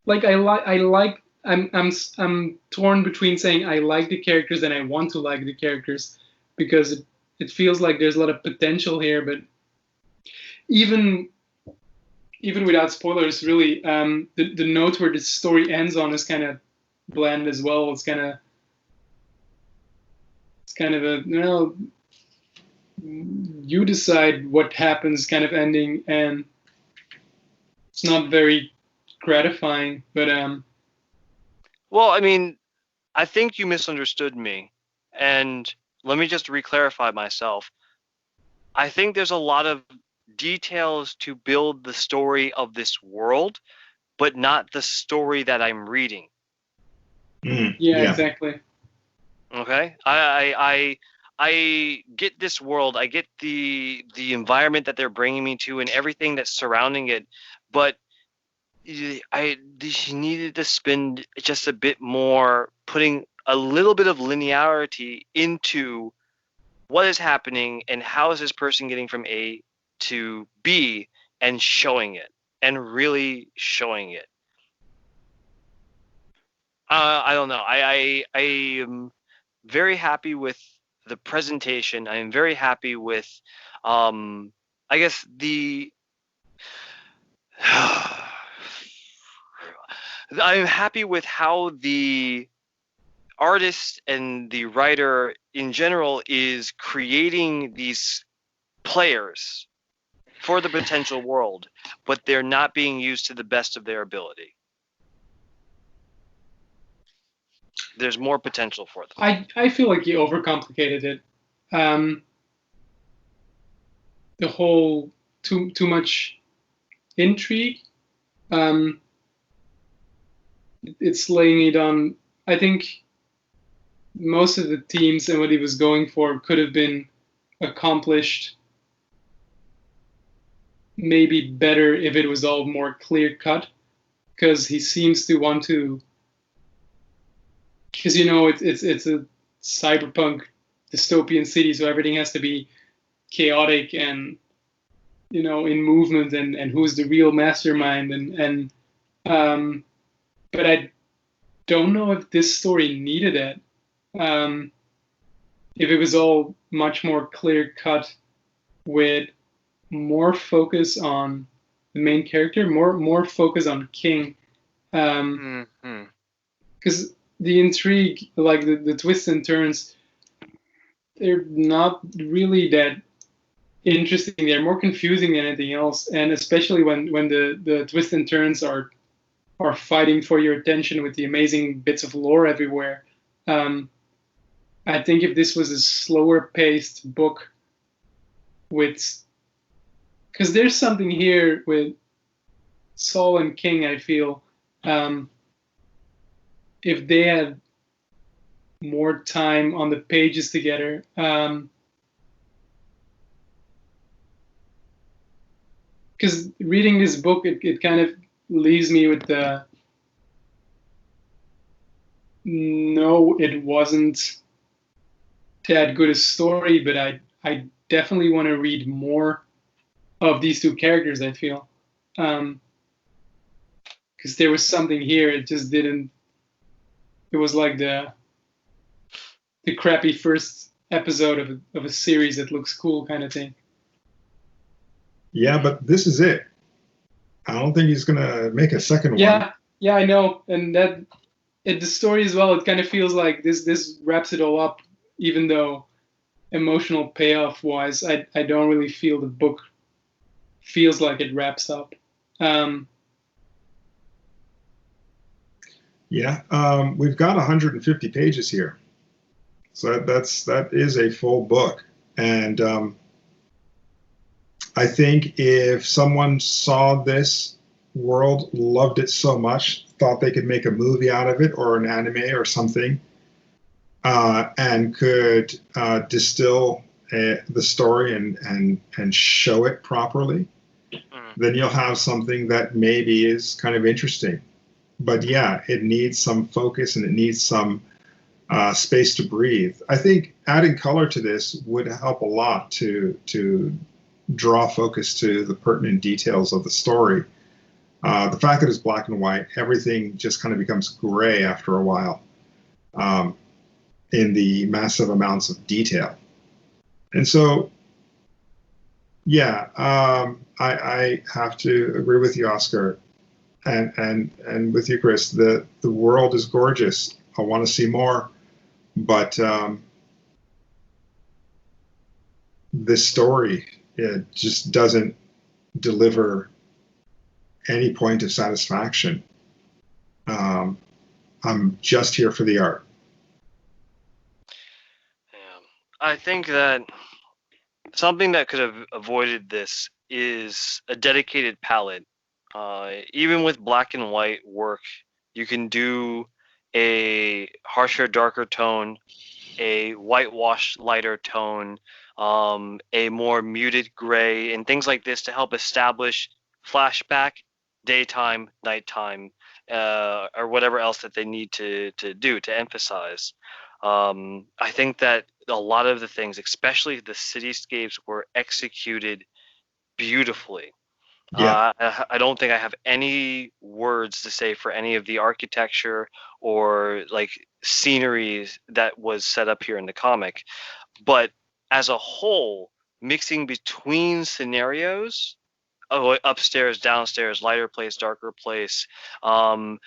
like I'm torn between saying I like the characters and I want to like the characters, because it feels like there's a lot of potential here. But even without spoilers, really, the note where the story ends on is kind of bland as well. It's kind of a, you decide what happens kind of ending, and it's not very gratifying. But well, I mean, I think you misunderstood me, and let me just re-clarify myself. I think there's a lot of details to build the story of this world, but not the story that I'm reading. Yeah, exactly. Okay, I get this world, I get the environment that they're bringing me to and everything that's surrounding it, but I needed to spend just a bit more putting a little bit of linearity into what is happening and how is this person getting from A to B and showing it and really showing it. I don't know. I am very happy with the presentation. I am very happy with, I guess I'm happy with how the artist and the writer in general is creating these players for the potential world, but they're not being used to the best of their ability. There's more potential for them. I feel like he overcomplicated it. The whole too much intrigue. It's laying it on. I think most of the themes and what he was going for could have been accomplished maybe better if it was all more clear cut, because he seems to want to, because it's a cyberpunk dystopian city, so everything has to be chaotic and in movement, and who's the real mastermind, and but I don't know if this story needed it. If it was all much more clear cut with more focus on the main character, more focus on King, because the intrigue, like the twists and turns, they're not really that interesting. They're more confusing than anything else, and especially when the twists and turns are fighting for your attention with the amazing bits of lore everywhere. I think if this was a slower paced book because there's something here with Saul and King, I feel, if they had more time on the pages together, because reading this book, it kind of leaves me with the no, it wasn't that good a story, but I definitely want to read more of these two characters, I feel, because there was something here. It just didn't. It was like the crappy first episode of a series that looks cool kind of thing. Yeah, but this is it. I don't think he's gonna make a second one. Yeah, I know, and the story as well. It kind of feels like this wraps it all up, even though emotional payoff wise, I don't really feel the book feels like it wraps up. We've got 150 pages here, so that is a full book, and I think if someone saw this world, loved it so much, thought they could make a movie out of it or an anime or something, and could distill the story and show it properly, then you'll have something that maybe is kind of interesting. But yeah, it needs some focus and it needs some space to breathe. I think adding color to this would help a lot to draw focus to the pertinent details of the story. The fact that it's black and white, everything just kind of becomes gray after a while in the massive amounts of detail. And so, yeah, I have to agree with you, Oscar, and with you, Chris. The world is gorgeous. I want to see more, but this story, it just doesn't deliver any point of satisfaction. I'm just here for the art. Yeah, I think that something that could have avoided this is a dedicated palette. Even with black and white work, you can do a harsher, darker tone, a whitewashed, lighter tone, a more muted gray, and things like this to help establish flashback, daytime, nighttime, or whatever else that they need to do to emphasize. I think that a lot of the things, especially the cityscapes, were executed beautifully. Yeah. I don't think I have any words to say for any of the architecture or like scenery that was set up here in the comic. But as a whole, mixing between scenarios, upstairs, downstairs, lighter place, darker place, a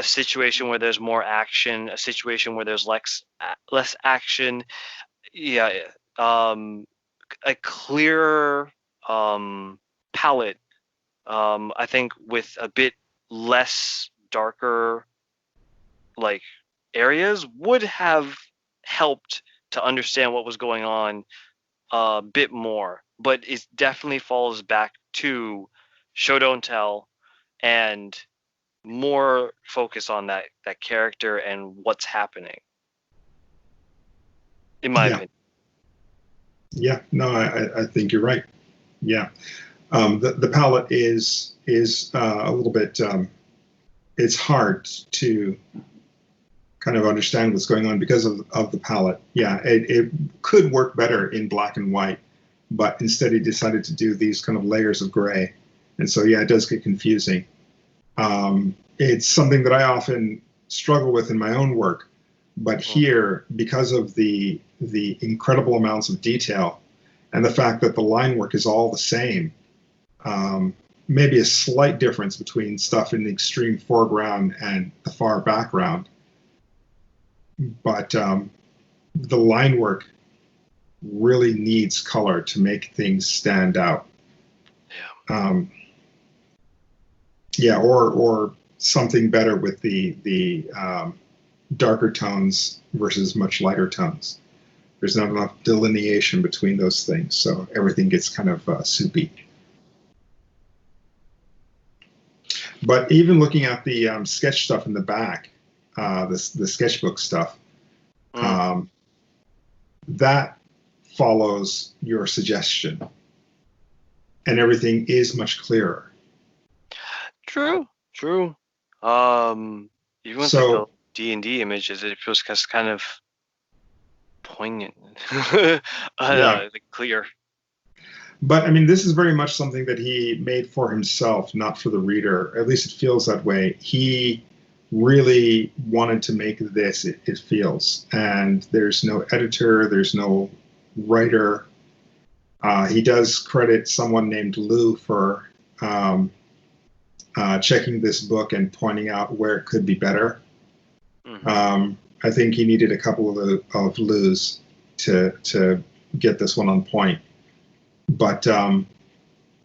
situation where there's more action, a situation where there's less action, yeah, a clearer palette. I think with a bit less darker like areas would have helped to understand what was going on a bit more. But it definitely falls back to show don't tell and more focus on that character and what's happening. In my opinion. Yeah. No, I think you're right. Yeah. The palette is a little bit. It's hard to kind of understand what's going on because of the palette. Yeah, it could work better in black and white, but instead he decided to do these kind of layers of gray, and so yeah, it does get confusing. It's something that I often struggle with in my own work, but here, because of the incredible amounts of detail and the fact that the line work is all the same. Maybe a slight difference between stuff in the extreme foreground and the far background. But the line work really needs color to make things stand out. Yeah. Or something better with the darker tones versus much lighter tones. There's not enough delineation between those things, so everything gets kind of soupy. But even looking at the sketch stuff in the back, the sketchbook stuff, that follows your suggestion, and everything is much clearer. True. Even with like the D&D images, it feels kind of poignant, like clear. But I mean, this is very much something that he made for himself, not for the reader. At least it feels that way. He really wanted to make this, it feels. And there's no editor, there's no writer. He does credit someone named Lou for checking this book and pointing out where it could be better. I think he needed a couple of Lou's to get this one on point. But at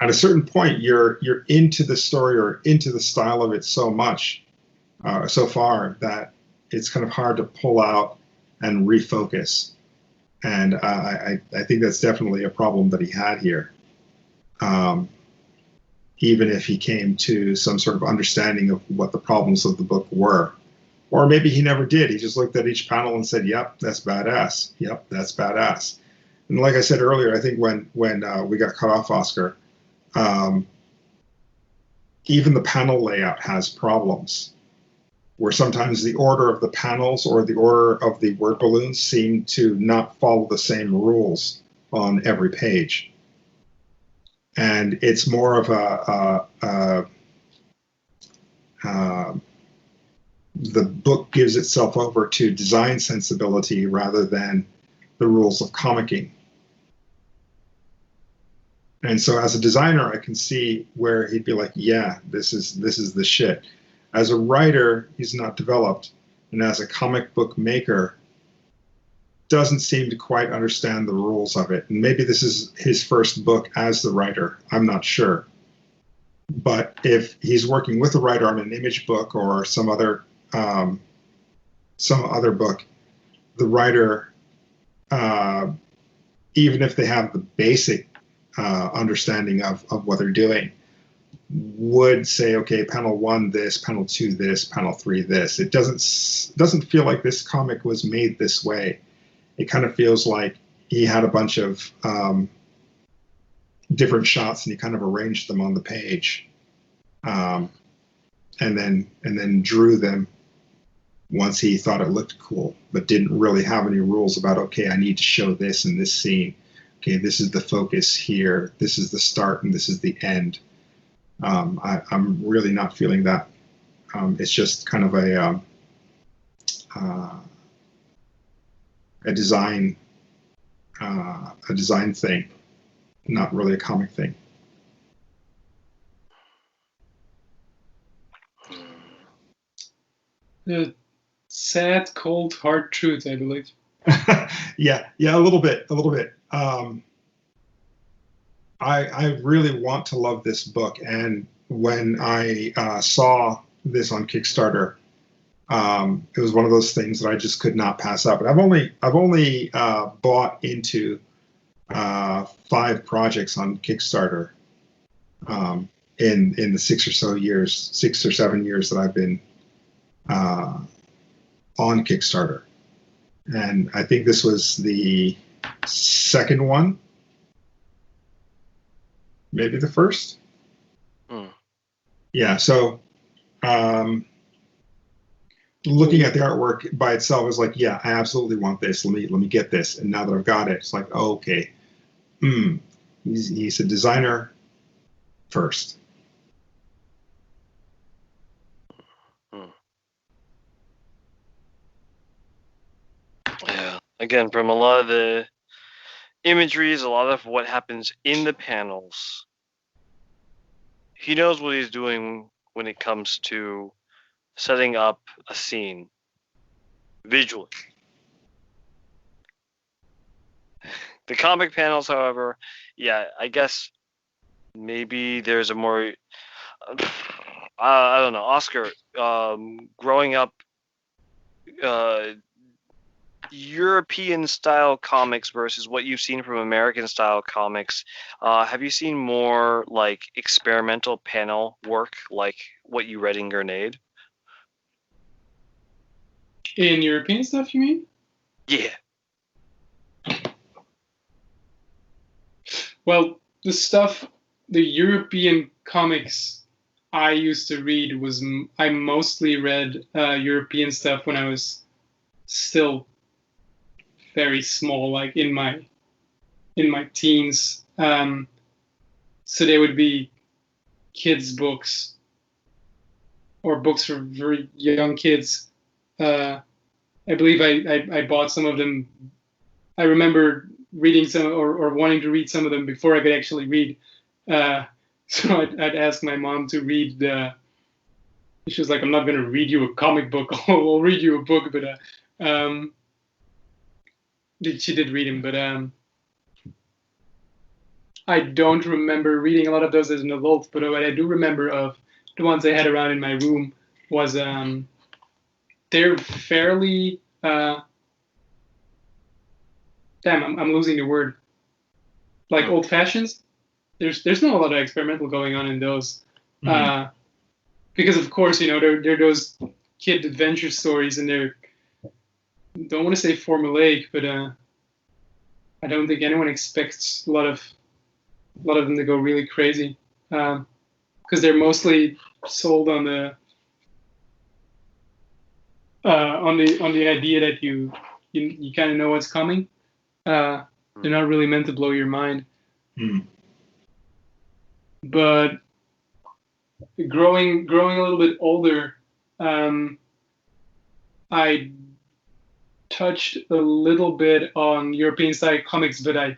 a certain point, you're into the story or into the style of it so much, so far, that it's kind of hard to pull out and refocus. And I think that's definitely a problem that he had here. Even if he came to some sort of understanding of what the problems of the book were. Or maybe he never did. He just looked at each panel and said, yep, that's badass. Yep, that's badass. And like I said earlier, I think when we got cut off, Oscar, even the panel layout has problems, where sometimes the order of the panels or the order of the word balloons seem to not follow the same rules on every page. And it's more of the book gives itself over to design sensibility rather than the rules of comicking. And so as a designer, I can see where he'd be like, yeah, this is the shit. As a writer, he's not developed. And as a comic book maker, doesn't seem to quite understand the rules of it. And maybe this is his first book as the writer. I'm not sure. But if he's working with a writer on an image book or some other book, the writer, even if they have the basic understanding of what they're doing, would say, okay, panel 1 this, panel 2 this, panel 3 this. It doesn't feel like this comic was made this way. It kind of feels like he had a bunch of different shots and he kind of arranged them on the page, and then drew them once he thought it looked cool, but didn't really have any rules about, okay, I need to show this in this scene. Okay, this is the focus here. This is the start and this is the end. I'm really not feeling that. It's just kind of a design thing, not really a comic thing. The sad, cold, hard truth, I believe. yeah, a little bit. I really want to love this book, and when I saw this on Kickstarter, it was one of those things that I just could not pass up. And I've only bought into 5 projects on Kickstarter in the 6 or 7 years that I've been on Kickstarter, and I think this was the second one. Maybe the first. Yeah. So, looking at the artwork by itself, I was like, yeah, I absolutely want this. Let me get this. And now that I've got it, it's like, oh, okay. He's a designer first. Yeah. Again, from a lot of the imageries, a lot of what happens in the panels, he knows what he's doing when it comes to setting up a scene visually. The comic panels, however, yeah, I guess maybe there's a more I don't know, Oscar, growing up European style comics versus what you've seen from American style comics, have you seen more like experimental panel work like what you read in Grenade? In European stuff, you mean? Yeah. Well, the European comics I used to read I mostly read European stuff when I was still very small, like in my teens. So they would be kids' books or books for very young kids. I believe I bought some of them. I remember reading some or wanting to read some of them before I could actually read. So I'd ask my mom to read she was like, I'm not going to read you a comic book. I'll read you a book. But she did read them. But I don't remember reading a lot of those as an adult. But what I do remember of the ones I had around in my room was they're fairly... I'm losing the word. Like old fashions. There's not a lot of experimental going on in those. Mm-hmm. Because of course, they're those kid adventure stories, and they're, don't want to say formulaic, but I don't think anyone expects a lot of them to go really crazy, because they're mostly sold on the idea that you kind of know what's coming. They're not really meant to blow your mind. But growing a little bit older, I touched a little bit on European style comics, but I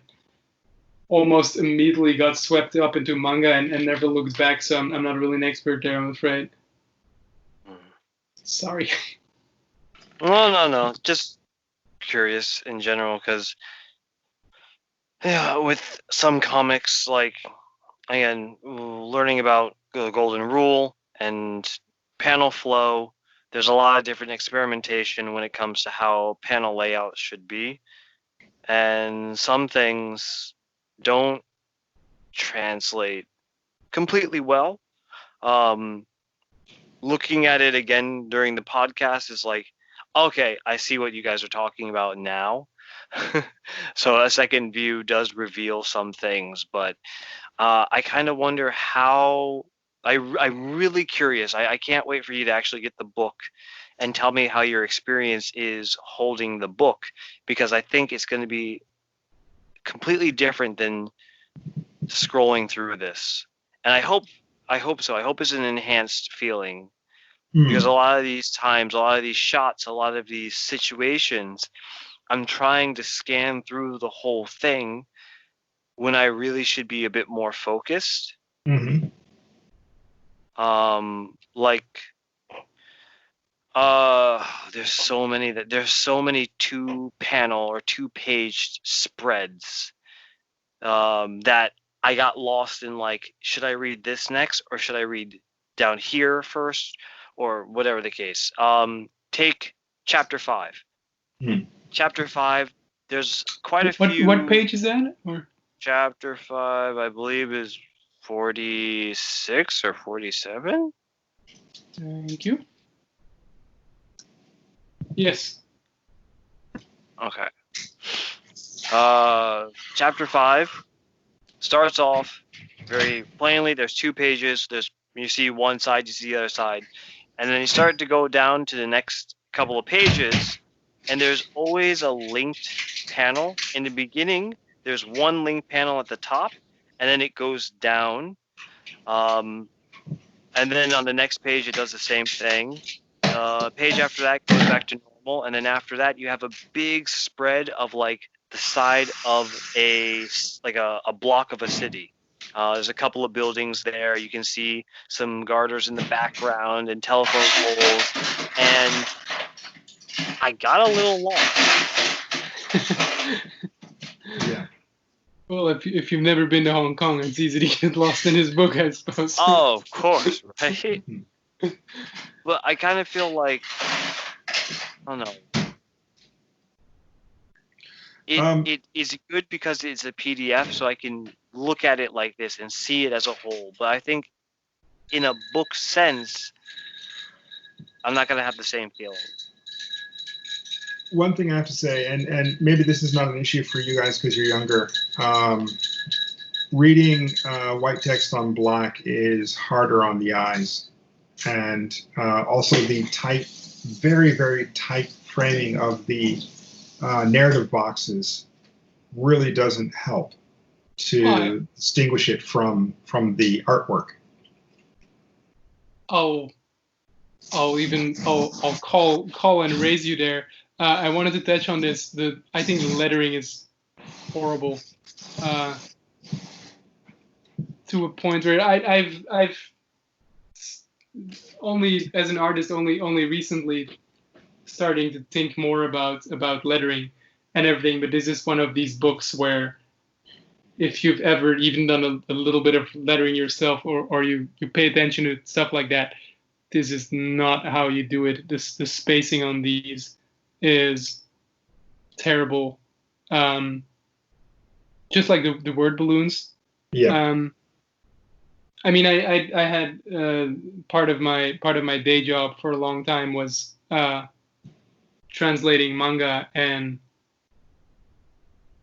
almost immediately got swept up into manga and never looked back. So I'm not really an expert there, I'm afraid. Sorry. No. Just curious in general, because with some comics, like, again, learning about the golden rule and panel flow, there's a lot of different experimentation when it comes to how panel layouts should be. And some things don't translate completely well. Looking at it again during the podcast is like, okay, I see what you guys are talking about now. So a second view does reveal some things, but I kind of wonder how. I'm really curious. I can't wait for you to actually get the book and tell me how your experience is holding the book, because I think it's going to be completely different than scrolling through this. And I hope so. I hope it's an enhanced feeling, because a lot of these times, a lot of these shots, a lot of these situations, I'm trying to scan through the whole thing when I really should be a bit more focused. Mm-hmm. Like, there's so many 2-panel or 2-page spreads that I got lost in, like, should I read this next or should I read down here first, or whatever the case. Take chapter 5. Chapter 5, there's quite a few. What page is that? Or chapter 5, I believe, is 46 or 47. Thank you. Yes. Okay. Chapter 5 starts off very plainly. There's 2 pages. You see one side, you see the other side, and then you start to go down to the next couple of pages, and there's always a linked panel. In the beginning, there's one linked panel at the top, and then it goes down. And then on the next page, it does the same thing. Page after that goes back to normal, and then after that, you have a big spread of, like, the side of a block of a city. There's a couple of buildings there. You can see some garters in the background and telephone poles, and I got a little lost. Yeah. Well, if you've never been to Hong Kong, it's easy to get lost in his book, I suppose. Oh, of course, right? But I kind of feel like, I don't know. It is good because it's a PDF, so I can look at it like this and see it as a whole. But I think in a book sense, I'm not going to have the same feeling. One thing I have to say, and maybe this is not an issue for you guys because you're younger, reading white text on black is harder on the eyes. And also the tight, very, very tight framing of the narrative boxes really doesn't help to distinguish it from the artwork. I'll call and raise you there. I wanted to touch on this. I think the lettering is horrible, to a point where I've only, as an artist, only recently starting to think more about lettering and everything. But this is one of these books where, if you've ever even done a little bit of lettering yourself, or you pay attention to stuff like that, this is not how you do it. The spacing on these is terrible. Just like the word balloons. Yeah. I mean, I had part of my day job for a long time was translating manga, and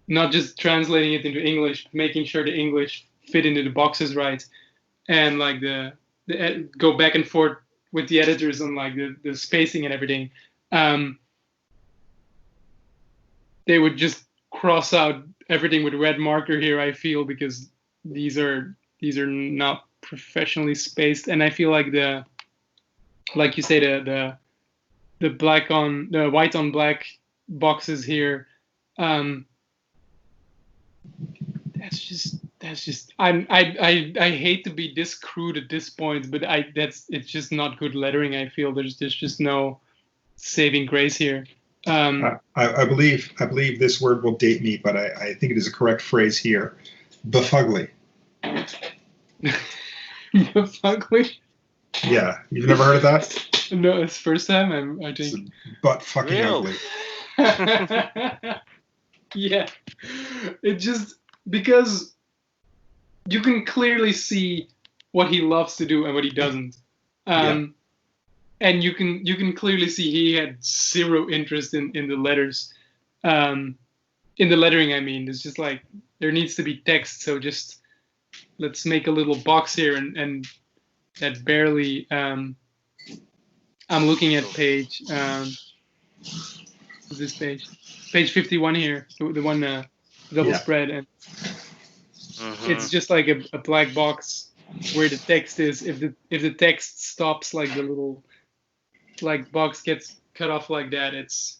not just translating it into English, making sure the English fit into the boxes right, and like the go back and forth with the editors on like the spacing and everything. They would just cross out everything with red marker here, I feel, because these are not professionally spaced. And I feel like like you say, the white on black boxes here, that's just I hate to be this crude at this point, but it's just not good lettering. I feel there's just no saving grace here. I believe this word will date me, but I think it is a correct phrase here. Befugly. Befugly? Yeah, you've never heard of that? No, it's the first time. I think. But fucking ugly. Yeah, it just because you can clearly see what he loves to do and what he doesn't. And you can clearly see he had zero interest in the letters. In the lettering, I mean, it's just like there needs to be text, so just let's make a little box here, and that barely. I'm looking at page. This page 51 here, the one double spread, and it's just like a black box where the text is. If the text stops, like the little like box gets cut off like that, it's.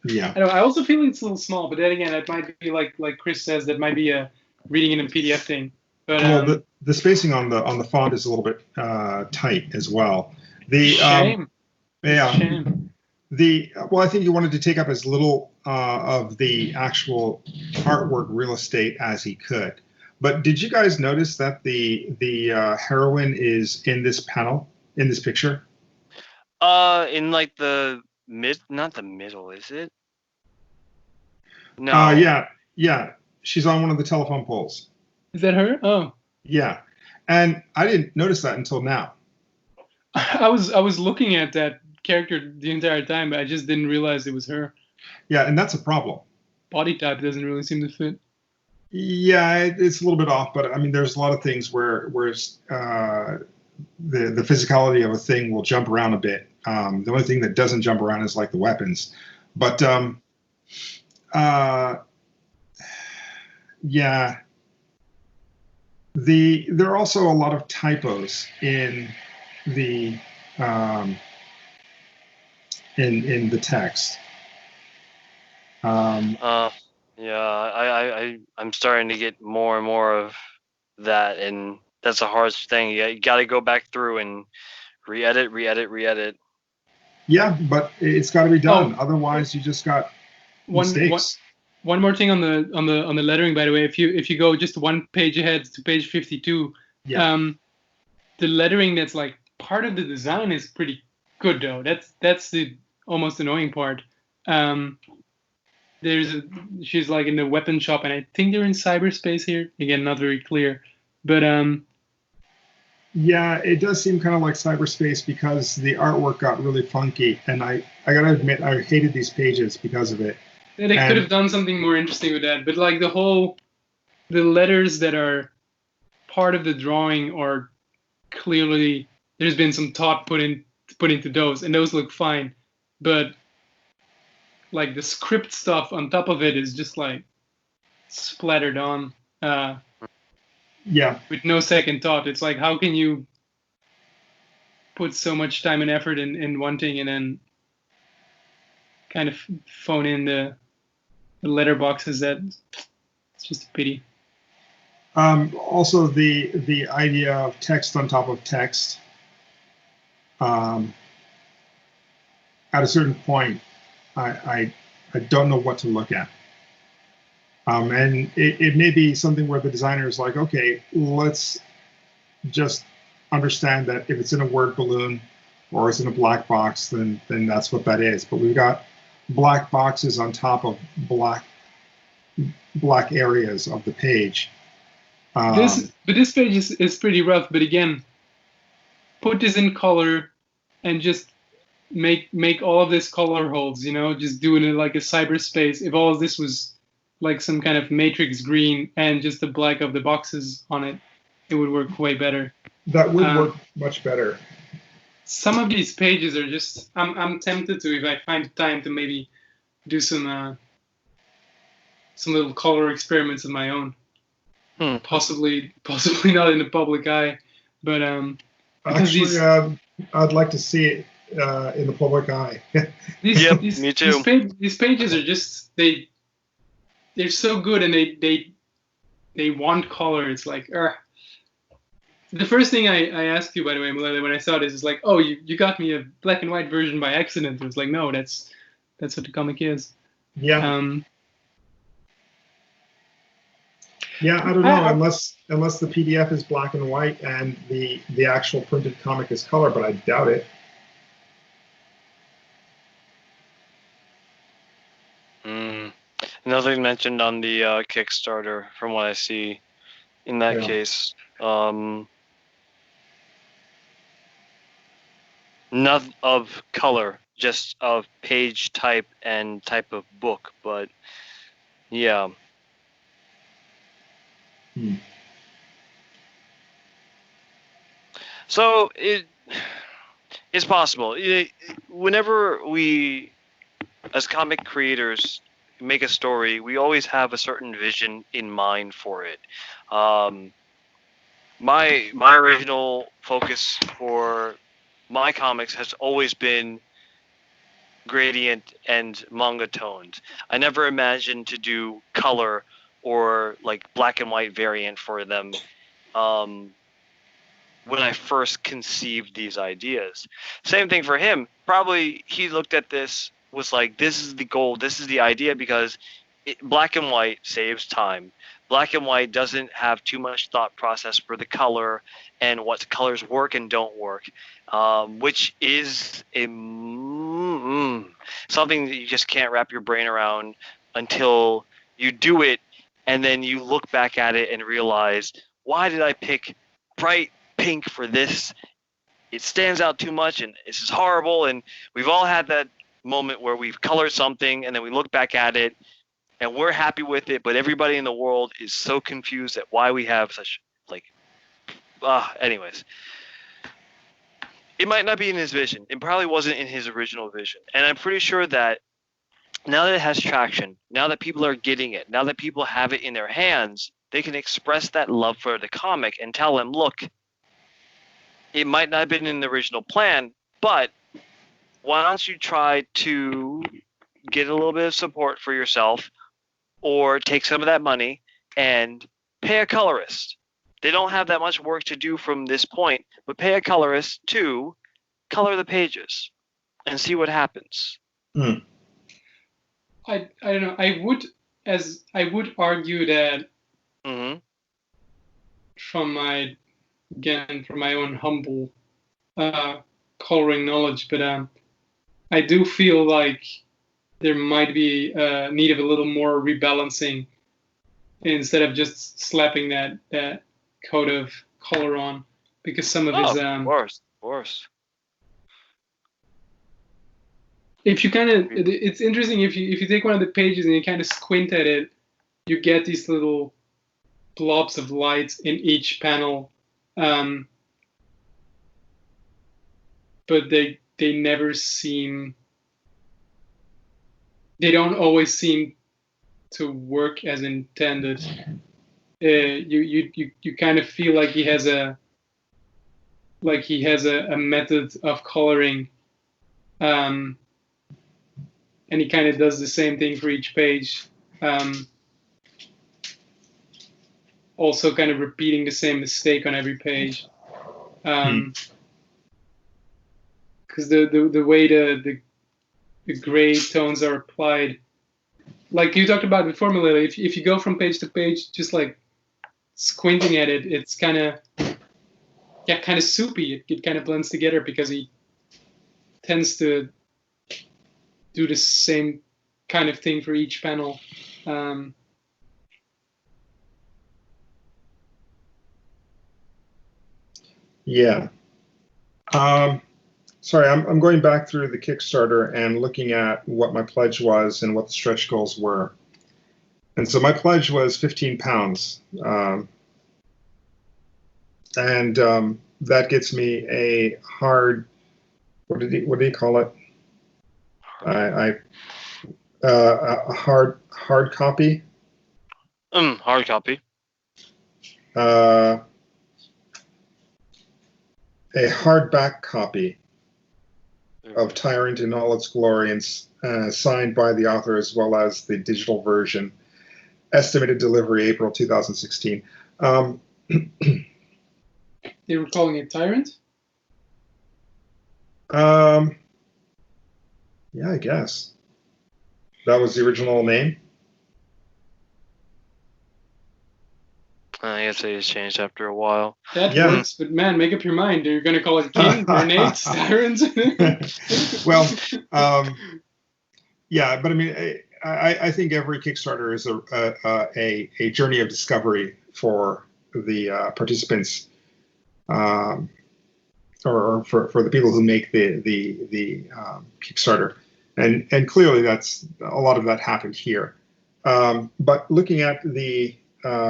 Yeah. I also feel it's a little small, but then again, it might be like Chris says, that might be a reading in a PDF thing. But well, the spacing on the font is a little bit tight as well. The shame. Yeah. Shame. Well, I think you wanted to take up as little of the actual artwork real estate as he could. But did you guys notice that the heroine is in this panel, in this picture? In like the not the middle, is it? No. Yeah. She's on one of the telephone poles. Is that her? Oh. Yeah, and I didn't notice that until now. I was looking at that character the entire time, but I just didn't realize it was her. Yeah, and that's a problem. Body type doesn't really seem to fit. Yeah, it's a little bit off, but I mean, there's a lot of things where the physicality of a thing will jump around a bit. The only thing that doesn't jump around is like the weapons. But yeah, there are also a lot of typos in the in the text. Yeah, I'm starting to get more and more of that, and that's a hard thing. You got to go back through and re-edit. Yeah, but it's got to be done. Otherwise, you just got mistakes. One more thing on the lettering, by the way. If you go just one page ahead to page 52, the lettering that's like part of the design is pretty good though. That's the almost annoying part. She's like in the weapon shop, and I think they're in cyberspace here. Again, not very clear, but yeah, it does seem kind of like cyberspace because the artwork got really funky, and I gotta admit I hated these pages because of it. They could have done something more interesting with that, but like the letters that are part of the drawing are clearly there's been some thought put into those, and those look fine, but like the script stuff on top of it is just like splattered on. With no second thought. It's like, how can you put so much time and effort in one thing and then kind of phone in the letter boxes? It's just a pity. Also, the idea of text on top of text. At a certain point, I don't know what to look at. And it may be something where the designer is like, okay, let's just understand that if it's in a word balloon or it's in a black box, then that's what that is. But we've got black boxes on top of black areas of the page. This page is pretty rough. But again, put this in color and just make all of this color holds. Just doing it like a cyberspace. If all of this was like some kind of matrix green and just the black of the boxes on it, it would work way better. That would work much better. Some of these pages are just, I'm tempted to, if I find time, to maybe do some little color experiments of my own. Possibly not in the public eye, but actually, I'd like to see it in the public eye. Me too. These pages are just they're so good, and they want color. It's like, the first thing I asked you, by the way, Mulele, when I saw this, is like, oh, you got me a black and white version by accident. It was like, no, that's what the comic is. Yeah. Yeah, I don't know, unless the PDF is black and white and the actual printed comic is color, but I doubt it. Another thing mentioned on the Kickstarter, from what I see. In that case, not of color, just of page type and type of book. But yeah. So it's possible. Whenever we, as comic creators, make a story, we always have a certain vision in mind for it. My original focus for my comics has always been gradient and manga toned. I never imagined to do color or like black and white variant for them when I first conceived these ideas. Same thing for him. Probably he looked at this, was like, this is the goal, this is the idea, because black and white saves time. Black and white doesn't have too much thought process for the color and what colors work and don't work, which is something that you just can't wrap your brain around until you do it, and then you look back at it and realize, why did I pick bright pink for this? It stands out too much and this is horrible. And we've all had that moment where we've colored something and then we look back at it and we're happy with it, but everybody in the world is so confused at why we have such anyways. It might not be in his vision. It probably wasn't in his original vision. And I'm pretty sure that now that it has traction, now that people are getting it, now that people have it in their hands, they can express that love for the comic and tell them, look, it might not have been in the original plan, but why don't you try to get a little bit of support for yourself, or take some of that money and pay a colorist. They don't have that much work to do from this point, but pay a colorist to color the pages and see what happens. I don't know. I would argue that from my own humble coloring knowledge, but I do feel like there might be a need of a little more rebalancing instead of just slapping that coat of color on, because some of his of course. If you it's interesting if you take one of the pages and you kind of squint at it, you get these little blobs of light in each panel, but they never seem. They don't always seem to work as intended. You kind of feel like he has a method of coloring, and he kind of does the same thing for each page. Also, kind of repeating the same mistake on every page. Because the way the gray tones are applied, like you talked about before, Mulele, if you go from page to page just like squinting at it, it's kind of soupy. It kind of blends together because he tends to do the same kind of thing for each panel. Yeah. Sorry, I'm going back through the Kickstarter and looking at what my pledge was and what the stretch goals were. And so my pledge was £15. And that gets me a hard, what did he call it? A hard copy. Hard copy. A hardback copy of Tyrant in all its glory, and signed by the author, as well as the digital version. Estimated delivery April 2016. They were calling it Tyrant? Yeah, I guess. That was the original name? I guess they just changed after a while. That works, but man, make up your mind. Are you going to call it King, Grenades, Tyrants? Well, yeah, but I mean, I think every Kickstarter is a journey of discovery for the participants, or for the people who make the Kickstarter, and clearly that's a lot of that happened here. But looking at the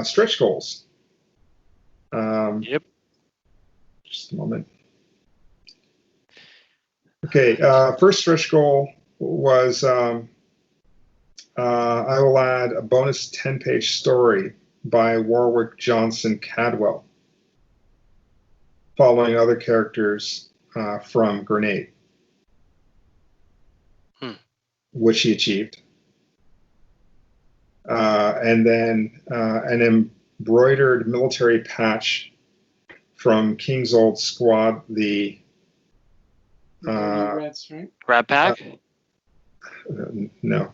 stretch goals, Yep. just a moment. Okay, first stretch goal was I will add a bonus 10-page story by Warwick Johnson Cadwell, following other characters from Grenade, which he achieved. And then an embroidered military patch from King's Old Squad, the Rats, right? Rat Pack? No.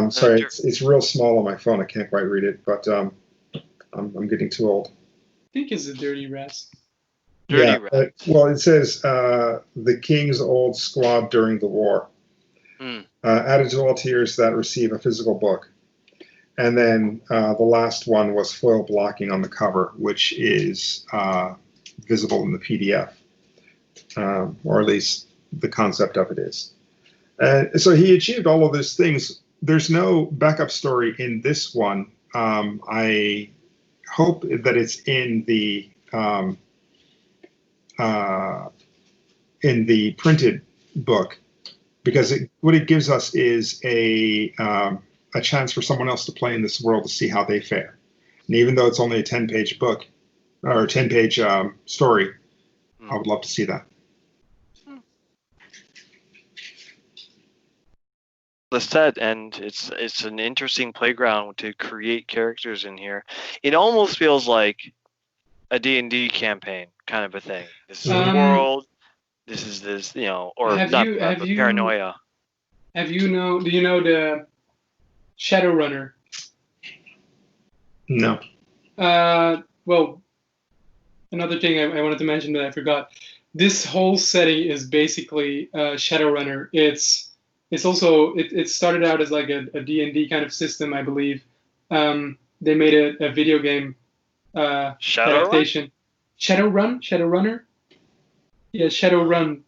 Sorry, it's real small on my phone. I can't quite read it, but I'm getting too old. I think it's the Dirty Rats. Dirty Rats. Well, it says the King's Old Squad during the war. Added to all tiers that receive a physical book. And then the last one was foil blocking on the cover, which is visible in the PDF, or at least the concept of it is. So he achieved all of those things. There's no backup story in this one. I hope that it's in the printed book, because what it gives us is a chance for someone else to play in this world to see how they fare. And even though it's only a 10-page book or a 10-page story, I would love to see that. The set, and it's an interesting playground to create characters in here. It almost feels like a D&D campaign kind of a thing. This is a world. This is this, or paranoia. Do you know the Shadowrunner? No. Well, another thing I wanted to mention that I forgot. This whole setting is basically Shadowrunner. It's also it started out as like a D&D kind of system, I believe. They made a video game adaptation. Shadowrunner. Yeah, Shadowrun,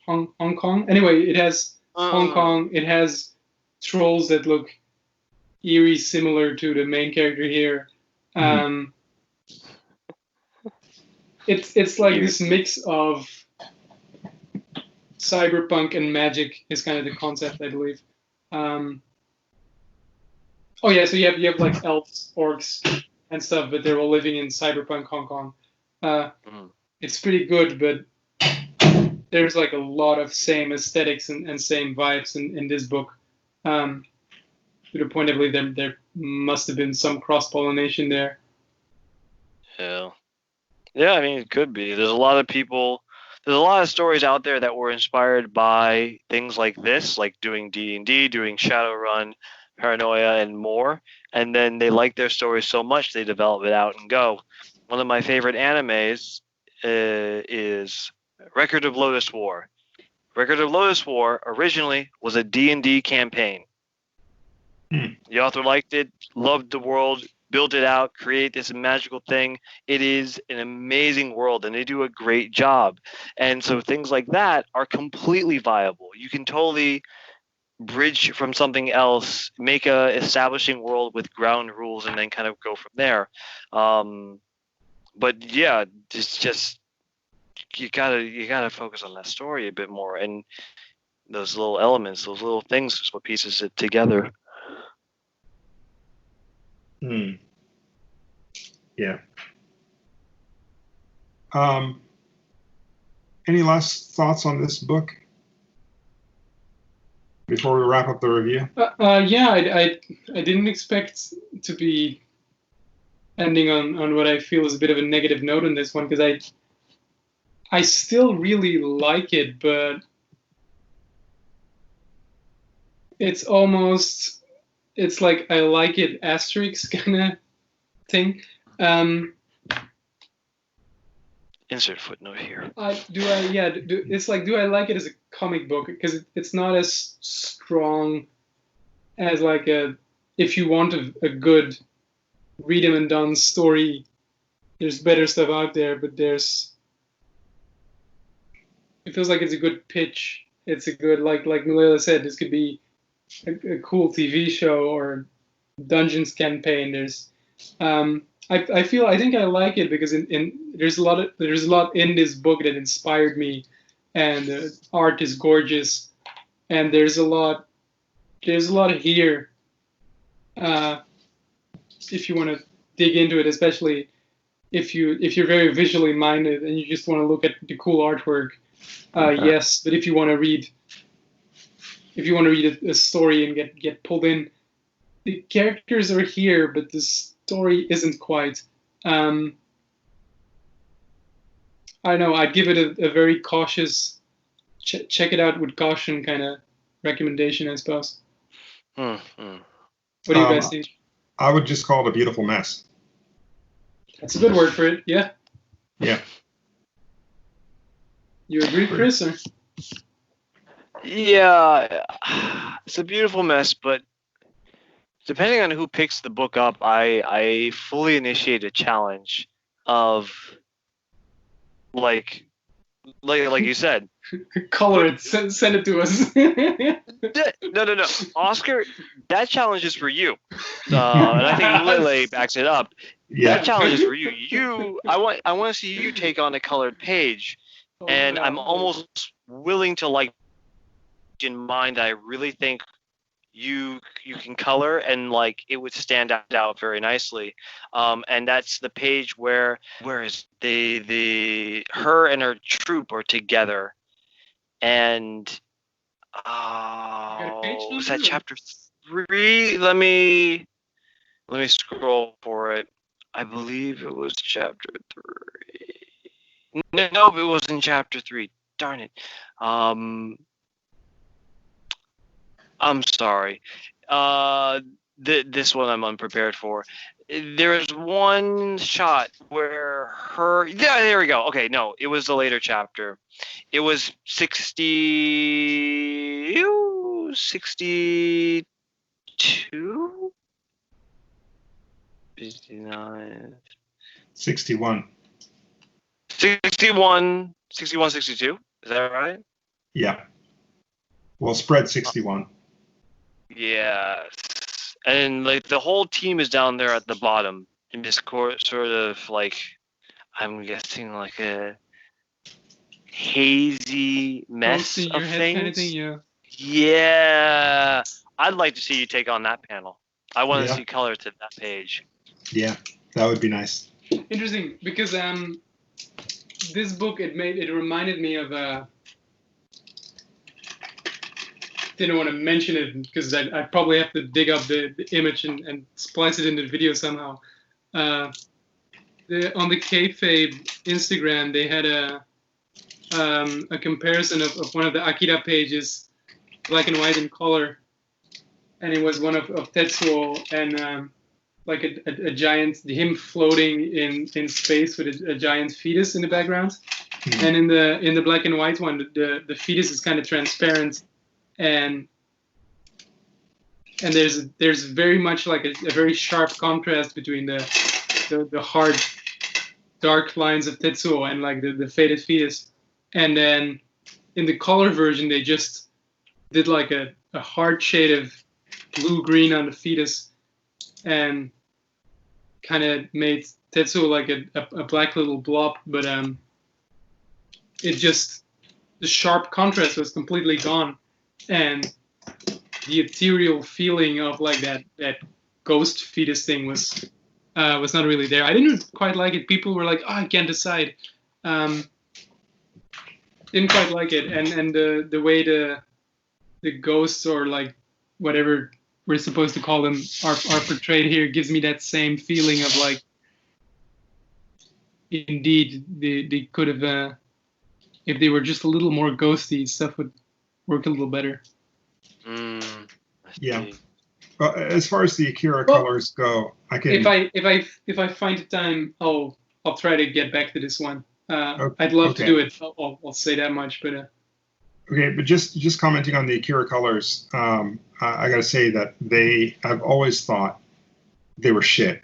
Hong Kong. Anyway, it has Hong Kong. It has trolls that look eerie, similar to the main character here. It's like this mix of cyberpunk and magic is kind of the concept, I believe. Oh yeah, so you have like elves, orcs, and stuff, but they're all living in cyberpunk Hong Kong. It's pretty good, but there's like a lot of same aesthetics and same vibes in this book. To the point, I believe there must have been some cross-pollination there. Yeah, I mean, it could be. There's a lot of stories out there that were inspired by things like this, like doing D&D, doing Shadowrun, Paranoia, and more. And then they like their stories so much, they develop it out and go. One of my favorite animes is Record of Lotus War. Record of Lotus War originally was a D&D campaign. The author liked it, loved the world, built it out, create this magical thing. It is an amazing world, and they do a great job. And so things like that are completely viable. You can totally bridge from something else, make a establishing world with ground rules, and then kind of go from there. But yeah, it's just you gotta focus on that story a bit more, and those little elements, those little things, is what pieces it together. Yeah. Any last thoughts on this book before we wrap up the review? Yeah, I didn't expect to be ending on what I feel is a bit of a negative note on this one, because I still really like it, but it's like I like it asterisk kind of thing. Insert footnote here. It's like, do I like it as a comic book? Because it's not as strong as like if you want a good read 'em and done story, there's better stuff out there, but it feels like it's a good pitch. It's a good, like Mulele said, this could be a cool TV show or Dungeons campaign. I think I like it because there's a lot in this book that inspired me, and the art is gorgeous, and there's a lot here. If you want to dig into it, especially if you're very visually minded and you just want to look at the cool artwork, yes. But if you want to read a story and get pulled in, the characters are here, but the story isn't quite. I don't know. I'd give it a very cautious, check it out with caution kind of recommendation, I suppose. Mm-hmm. What do you guys think? I would just call it a beautiful mess. That's a good word for it. Yeah. Yeah. You agree, Chris? Or? Yeah, it's a beautiful mess, but depending on who picks the book up, I fully initiate a challenge of like you said, color it, send it to us. No, Oscar, that challenge is for you, and I think Mulele backs it up. Yeah. That challenge is for you. I want to see you take on a colored page, and I'm almost willing to like in mind that I really think you can color and like it would stand out very nicely, and that's the page where is the her and her troop are together, and is that chapter 3? Let me scroll for it. I believe it was chapter 3. No, it was in chapter 3. Darn it. I'm sorry. This one I'm unprepared for. There's one shot where her... Yeah, there we go. Okay, no, it was the later chapter. It was 62? 59? 61. 61, 62? Is that right? Yeah. Well, spread 61. Yeah, and like the whole team is down there at the bottom in this sort of like, I'm guessing like a hazy mess of things. Kind of thing, yeah. Yeah, I'd like to see you take on that panel. I want to Yeah. see color to that page. Yeah, that would be nice. Interesting, because this book it reminded me of didn't want to mention it because I probably have to dig up the image and splice it into the video somehow. On the Kayfabe Instagram, they had a comparison of one of the Akira pages, black and white in color, and it was one of Tetsuo and like a giant, him floating in space with a giant fetus in the background, and in the black and white one, the fetus is kind of transparent. And there's very much like a very sharp contrast between the hard dark lines of Tetsuo and like the faded fetus, and then in the color version they just did like a hard shade of blue green on the fetus and kind of made Tetsuo like a black little blob, but it just, the sharp contrast was completely gone. And the ethereal feeling of like that ghost fetus thing was not really there. I didn't quite like it. People were like, "Oh, I can't decide." Didn't quite like it, and the way the ghosts or like whatever we're supposed to call them are portrayed here gives me that same feeling of like, indeed they could have if they were just a little more ghosty, stuff would work a little better. Yeah. Well, as far as the Akira colors go, I can. If I find the time, I'll try to get back to this one. I'd love to do it. I'll say that much, but Okay, but just commenting on the Akira colors, I got to say that I've always thought they were shit.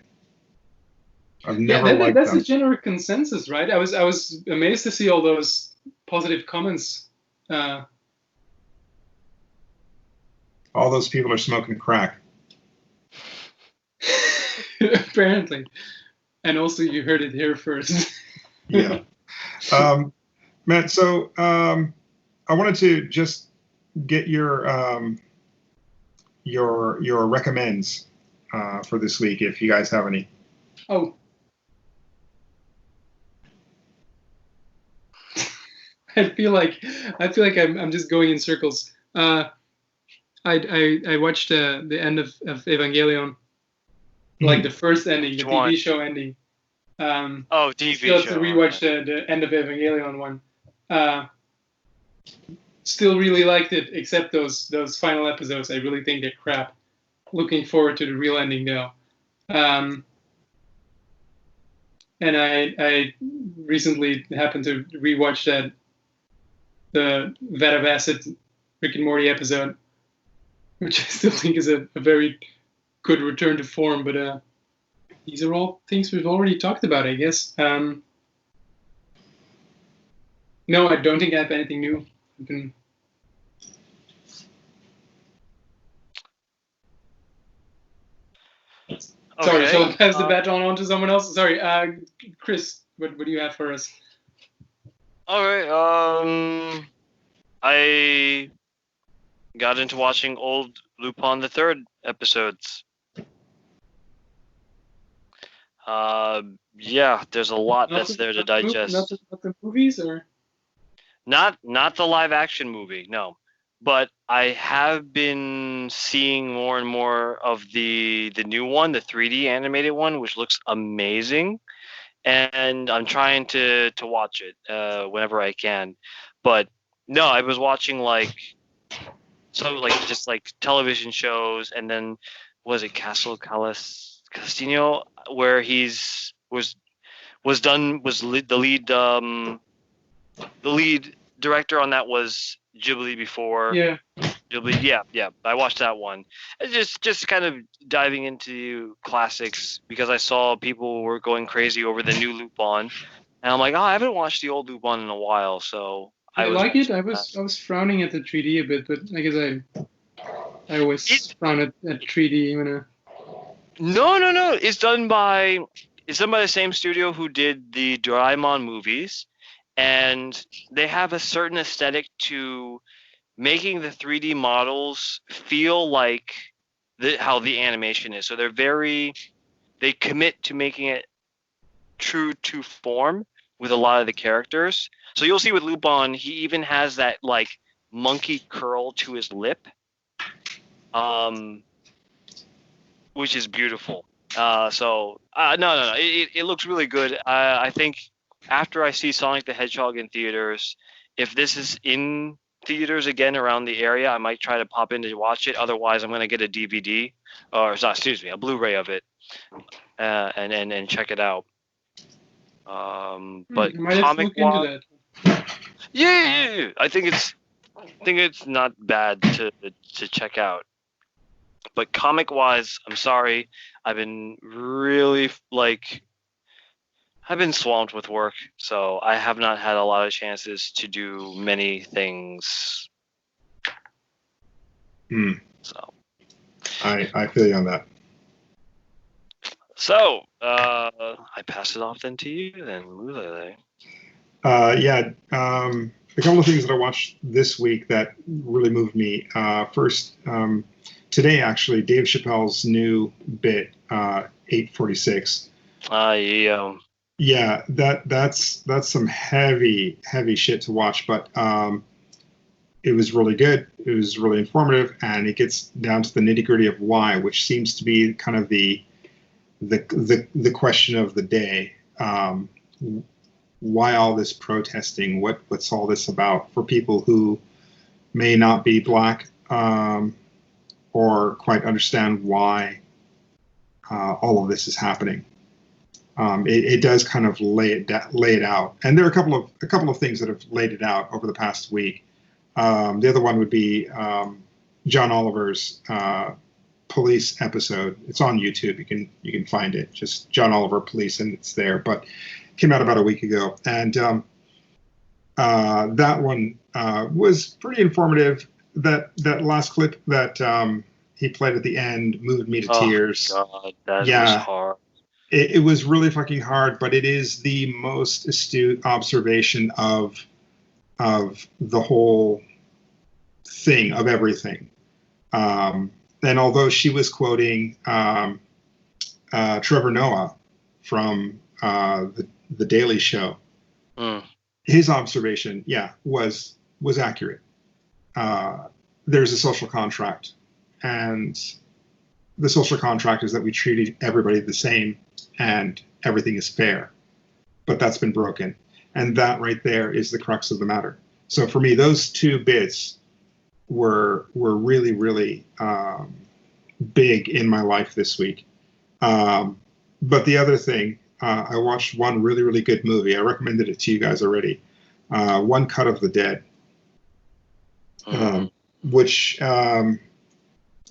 I've Yeah, never liked that's a them. general consensus, right? I was amazed to see all those positive comments. All those people are smoking crack. Apparently, and also you heard it here first. Yeah. Matt, so I wanted to just get your recommends for this week, if you guys have any. Oh, I feel like I'm just going in circles. I watched the end of Evangelion, like the first ending, the TV show ending. TV still show. To rewatch the end of Evangelion one. Still really liked it, except those final episodes. I really think they're crap. Looking forward to the real ending though. And I recently happened to rewatch the Vat of Acid Rick and Morty episode, which I still think is a very good return to form. But these are all things we've already talked about, I guess. No, I don't think I have anything new. Sorry, shall I pass the baton on to someone else? Sorry, Chris, what do you have for us? All right. I got into watching old Lupin the Third episodes. Yeah, there's a lot that's there to digest. Not the movies, or not the live action movie, no. But I have been seeing more and more of the new one, the 3D animated one, which looks amazing, and I'm trying to watch it whenever I can. But no, I was watching just like television shows, and then was it Castle Castino, where the lead director on that was Ghibli before. Yeah. Ghibli, yeah. I watched that one. And just kind of diving into classics because I saw people were going crazy over the new Lupin, and I'm like, oh, I haven't watched the old Lupin in a while, so I like it. I was frowning at the 3D a bit, but I guess I always frown at 3D when No. It's done by the same studio who did the Doraemon movies, and they have a certain aesthetic to making the 3D models feel like how the animation is. So they commit to making it true to form with a lot of the characters. So you'll see with Lupin, he even has that like monkey curl to his lip, which is beautiful. No, it looks really good. I think after I see Sonic the Hedgehog in theaters, if this is in theaters again around the area, I might try to pop in to watch it. Otherwise, I'm going to get a DVD a Blu-ray of it, and check it out. But comic wise, yeah, I think it's not bad to check out. But comic wise, I'm sorry, I've been really I've been swamped with work, so I have not had a lot of chances to do many things. So I feel you on that. So I pass it off then to you, then Mulele. Yeah, a couple of things that I watched this week that really moved me. First, today actually, Dave Chappelle's new bit, 846. Yeah, that's some heavy shit to watch, but it was really good. It was really informative, and it gets down to the nitty gritty of why, which seems to be kind of the question of the day. Why all this protesting? What's all this about for people who may not be Black or quite understand why all of this is happening? It does kind of lay it out, and there are a couple of things that have laid it out over the past week. The other one would be John Oliver's Police episode. It's on YouTube. You can find it. Just John Oliver Police, and it's there. But it came out about a week ago, and that one was pretty informative. That last clip that he played at the end moved me to tears. God, that was hard. It was really fucking hard, but it is the most astute observation of the whole thing, of everything. And although she was quoting Trevor Noah from the Daily Show, his observation, was accurate. There's a social contract, and the social contract is that we treat everybody the same and everything is fair. But that's been broken. And that right there is the crux of the matter. So for me, those two bits were really, really big in my life this week. But the other thing, I watched one really, really good movie. I recommended it to you guys already. One Cut of the Dead, which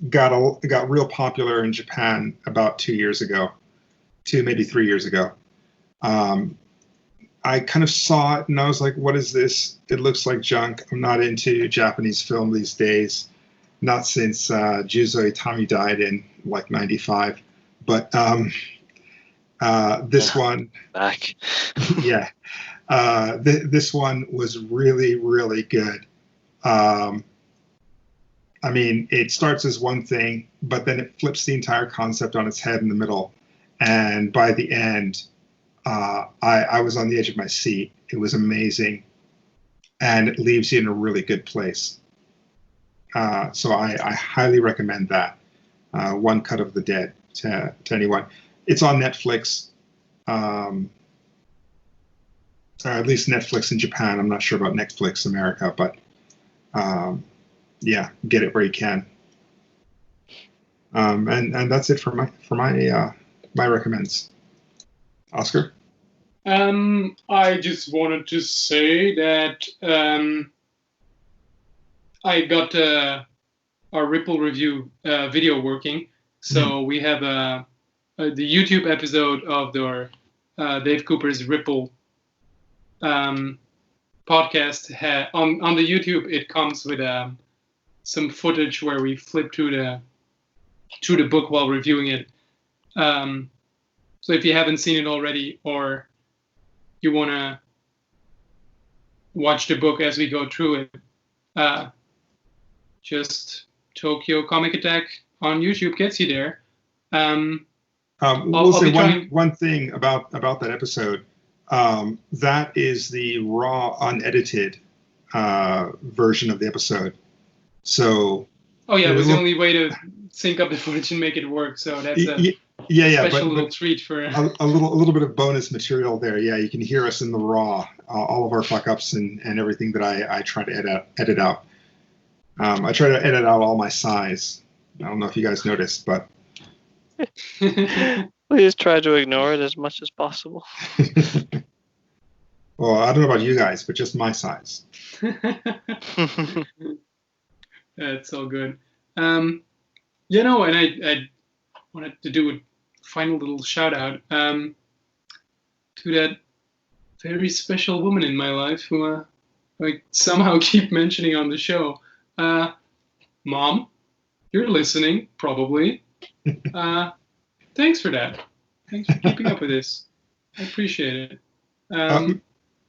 got real popular in Japan about 2 years ago, maybe 3 years ago. I kind of saw it and I was like, what is this? It looks like junk. I'm not into Japanese film these days. Not since Juzo Itami died in like 95. But this one, back. yeah, this one was really, really good. I mean, it starts as one thing, but then it flips the entire concept on its head in the middle. And by the end, I was on the edge of my seat. It was amazing. And it leaves you in a really good place. So I highly recommend that. One Cut of the Dead to anyone. It's on Netflix. Or at least Netflix in Japan. I'm not sure about Netflix America, but yeah, get it where you can. And that's it for my recommends. Oscar? I just wanted to say that I got our Ripple review video working. So we have the YouTube episode of their Dave Cooper's Ripple podcast. On the YouTube, it comes with some footage where we flip through the book while reviewing it. So if you haven't seen it already, or you want to watch the book as we go through it, just Tokyo Comic Attack on YouTube gets you there. We'll say one thing about that episode. That is the raw, unedited version of the episode. So. Oh yeah, it was the only way to sync up the footage and make it work. So that's a special little treat for a little bit of bonus material there. Yeah, you can hear us in the raw, all of our fuck ups and everything that I try to edit out. I try to edit out all my sighs. I don't know if you guys noticed, but please try to ignore it as much as possible. Well, I don't know about you guys, but just my sighs. That's all good. And I wanted to do a final little shout out to that very special woman in my life who I somehow keep mentioning on the show. Mom, you're listening, probably. Thanks for that. Thanks for keeping up with this. I appreciate it.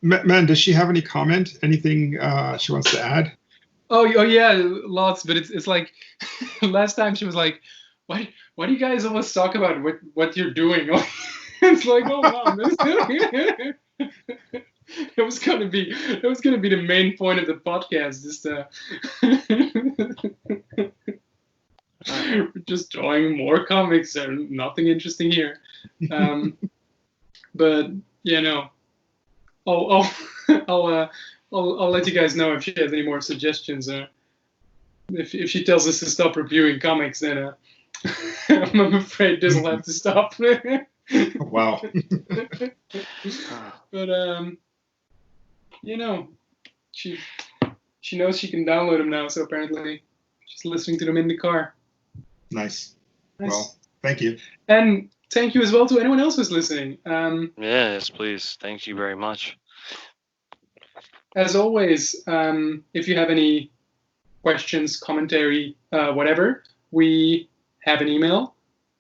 Man, does she have any comment? Anything she wants to add? Oh yeah, lots. But it's like last time she was like, "Why do you guys always talk about what you're doing?" It's like, oh Mom, it was gonna be the main point of the podcast, just drawing more comics. There's nothing interesting here. But I'll let you guys know if she has any more suggestions. If she tells us to stop reviewing comics, then I'm afraid this will have to stop. Wow. But She knows she can download them now, so apparently she's listening to them in the car. Nice. Nice. Well, thank you. And thank you as well to anyone else who's listening. Yes, please. Thank you very much. As always, if you have any questions, commentary, whatever, we have an email,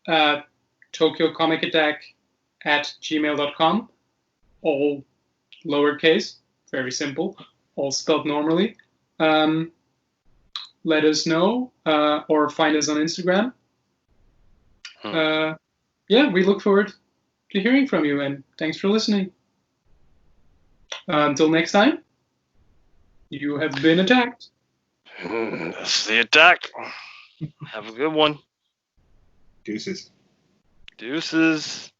tokyocomicattack@gmail.com, all lowercase, very simple, all spelled normally. Let us know or find us on Instagram. Yeah, we look forward to hearing from you, and thanks for listening. Until next time, you have been attacked. That's the attack. Have a good one. Deuces. Deuces.